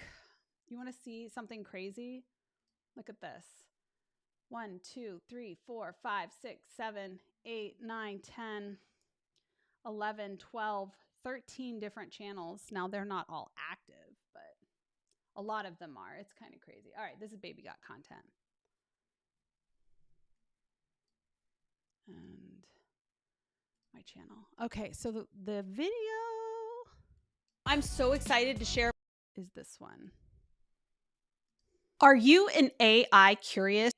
[SPEAKER 1] You want to see something crazy? Look at this. 1, 2, 3, 4, 5, 6, 7, 8, 9, 10, 11, 12, 13 different channels. Now they're not all active, but a lot of them are. It's kind of crazy. All right, this is baby got content. And my channel. Okay, so the video I'm so excited to share is this one. Are you an AI curious?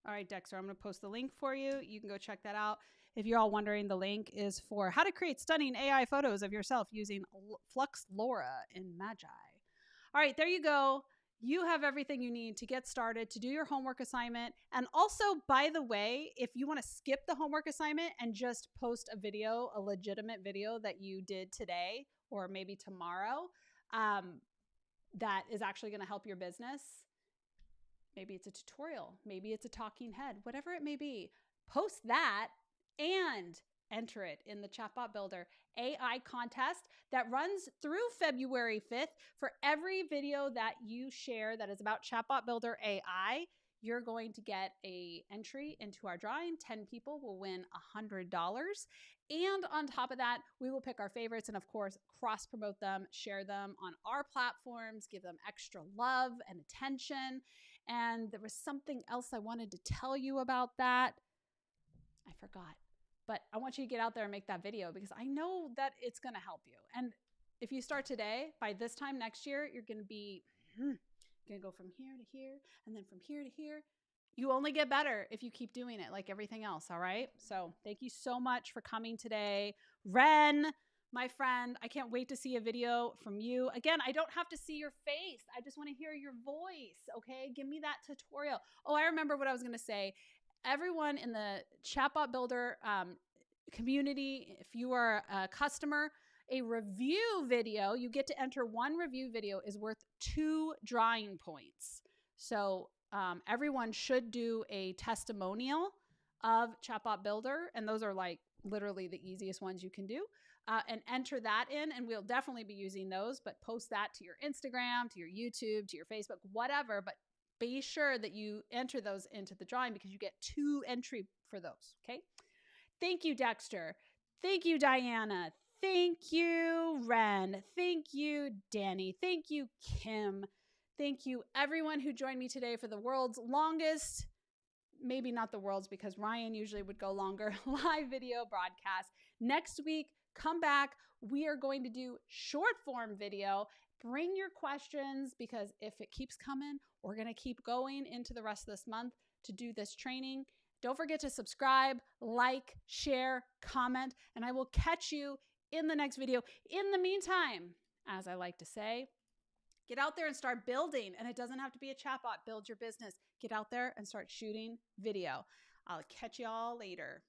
[SPEAKER 1] All right, Dexter, I'm going to post the link for you. You can go check that out. If you're all wondering, the link is for how to create stunning AI photos of yourself using Flux Laura in Magi. All right, there you go. You have everything you need to get started, to do your homework assignment. And also, by the way, if you want to skip the homework assignment and just post a video, a legitimate video that you did today or maybe tomorrow, that is actually going to help your business. Maybe it's a tutorial, maybe it's a talking head, whatever it may be, post that and enter it in the Chatbot Builder AI contest that runs through February 5th. For every video that you share that is about Chatbot Builder AI, you're going to get an entry into our drawing. 10 people will win $100. And on top of that, we will pick our favorites and, of course, cross-promote them, share them on our platforms, give them extra love and attention. And there was something else I wanted to tell you about that. I forgot. But I want you to get out there and make that video because I know that it's going to help you. And if you start today, by this time next year, you're going to be going to go from here to here and then from here to here. You only get better if you keep doing it like everything else, all right? So thank you so much for coming today. Ren, my friend, I can't wait to see a video from you. Again, I don't have to see your face. I just want to hear your voice, okay? Give me that tutorial. Oh, I remember what I was going to say. Everyone in the Chatbot Builder community, if you are a customer, a review video, you get to enter 1 review video is worth 2 drawing points. So everyone should do a testimonial of Chatbot Builder, and those are like literally the easiest ones you can do, and enter that in, and we'll definitely be using those, but post that to your Instagram, to your YouTube, to your Facebook, whatever, but be sure that you enter those into the drawing because you get 2 entry for those, okay? Thank you, Dexter. Thank you, Diana. Thank you, Ren. Thank you, Danny. Thank you, Kim. Thank you, everyone who joined me today for the world's longest, maybe not the world's because Ryan usually would go longer, live video broadcast. Next week, come back. We are going to do short form video Bring your questions, because if it keeps coming, we're going to keep going into the rest of this month to do this training. Don't forget to subscribe, like, share, comment, and I will catch you in the next video. In the meantime, as I like to say, get out there and start building. And it doesn't have to be a chatbot. Build your business. Get out there and start shooting video. I'll catch y'all later.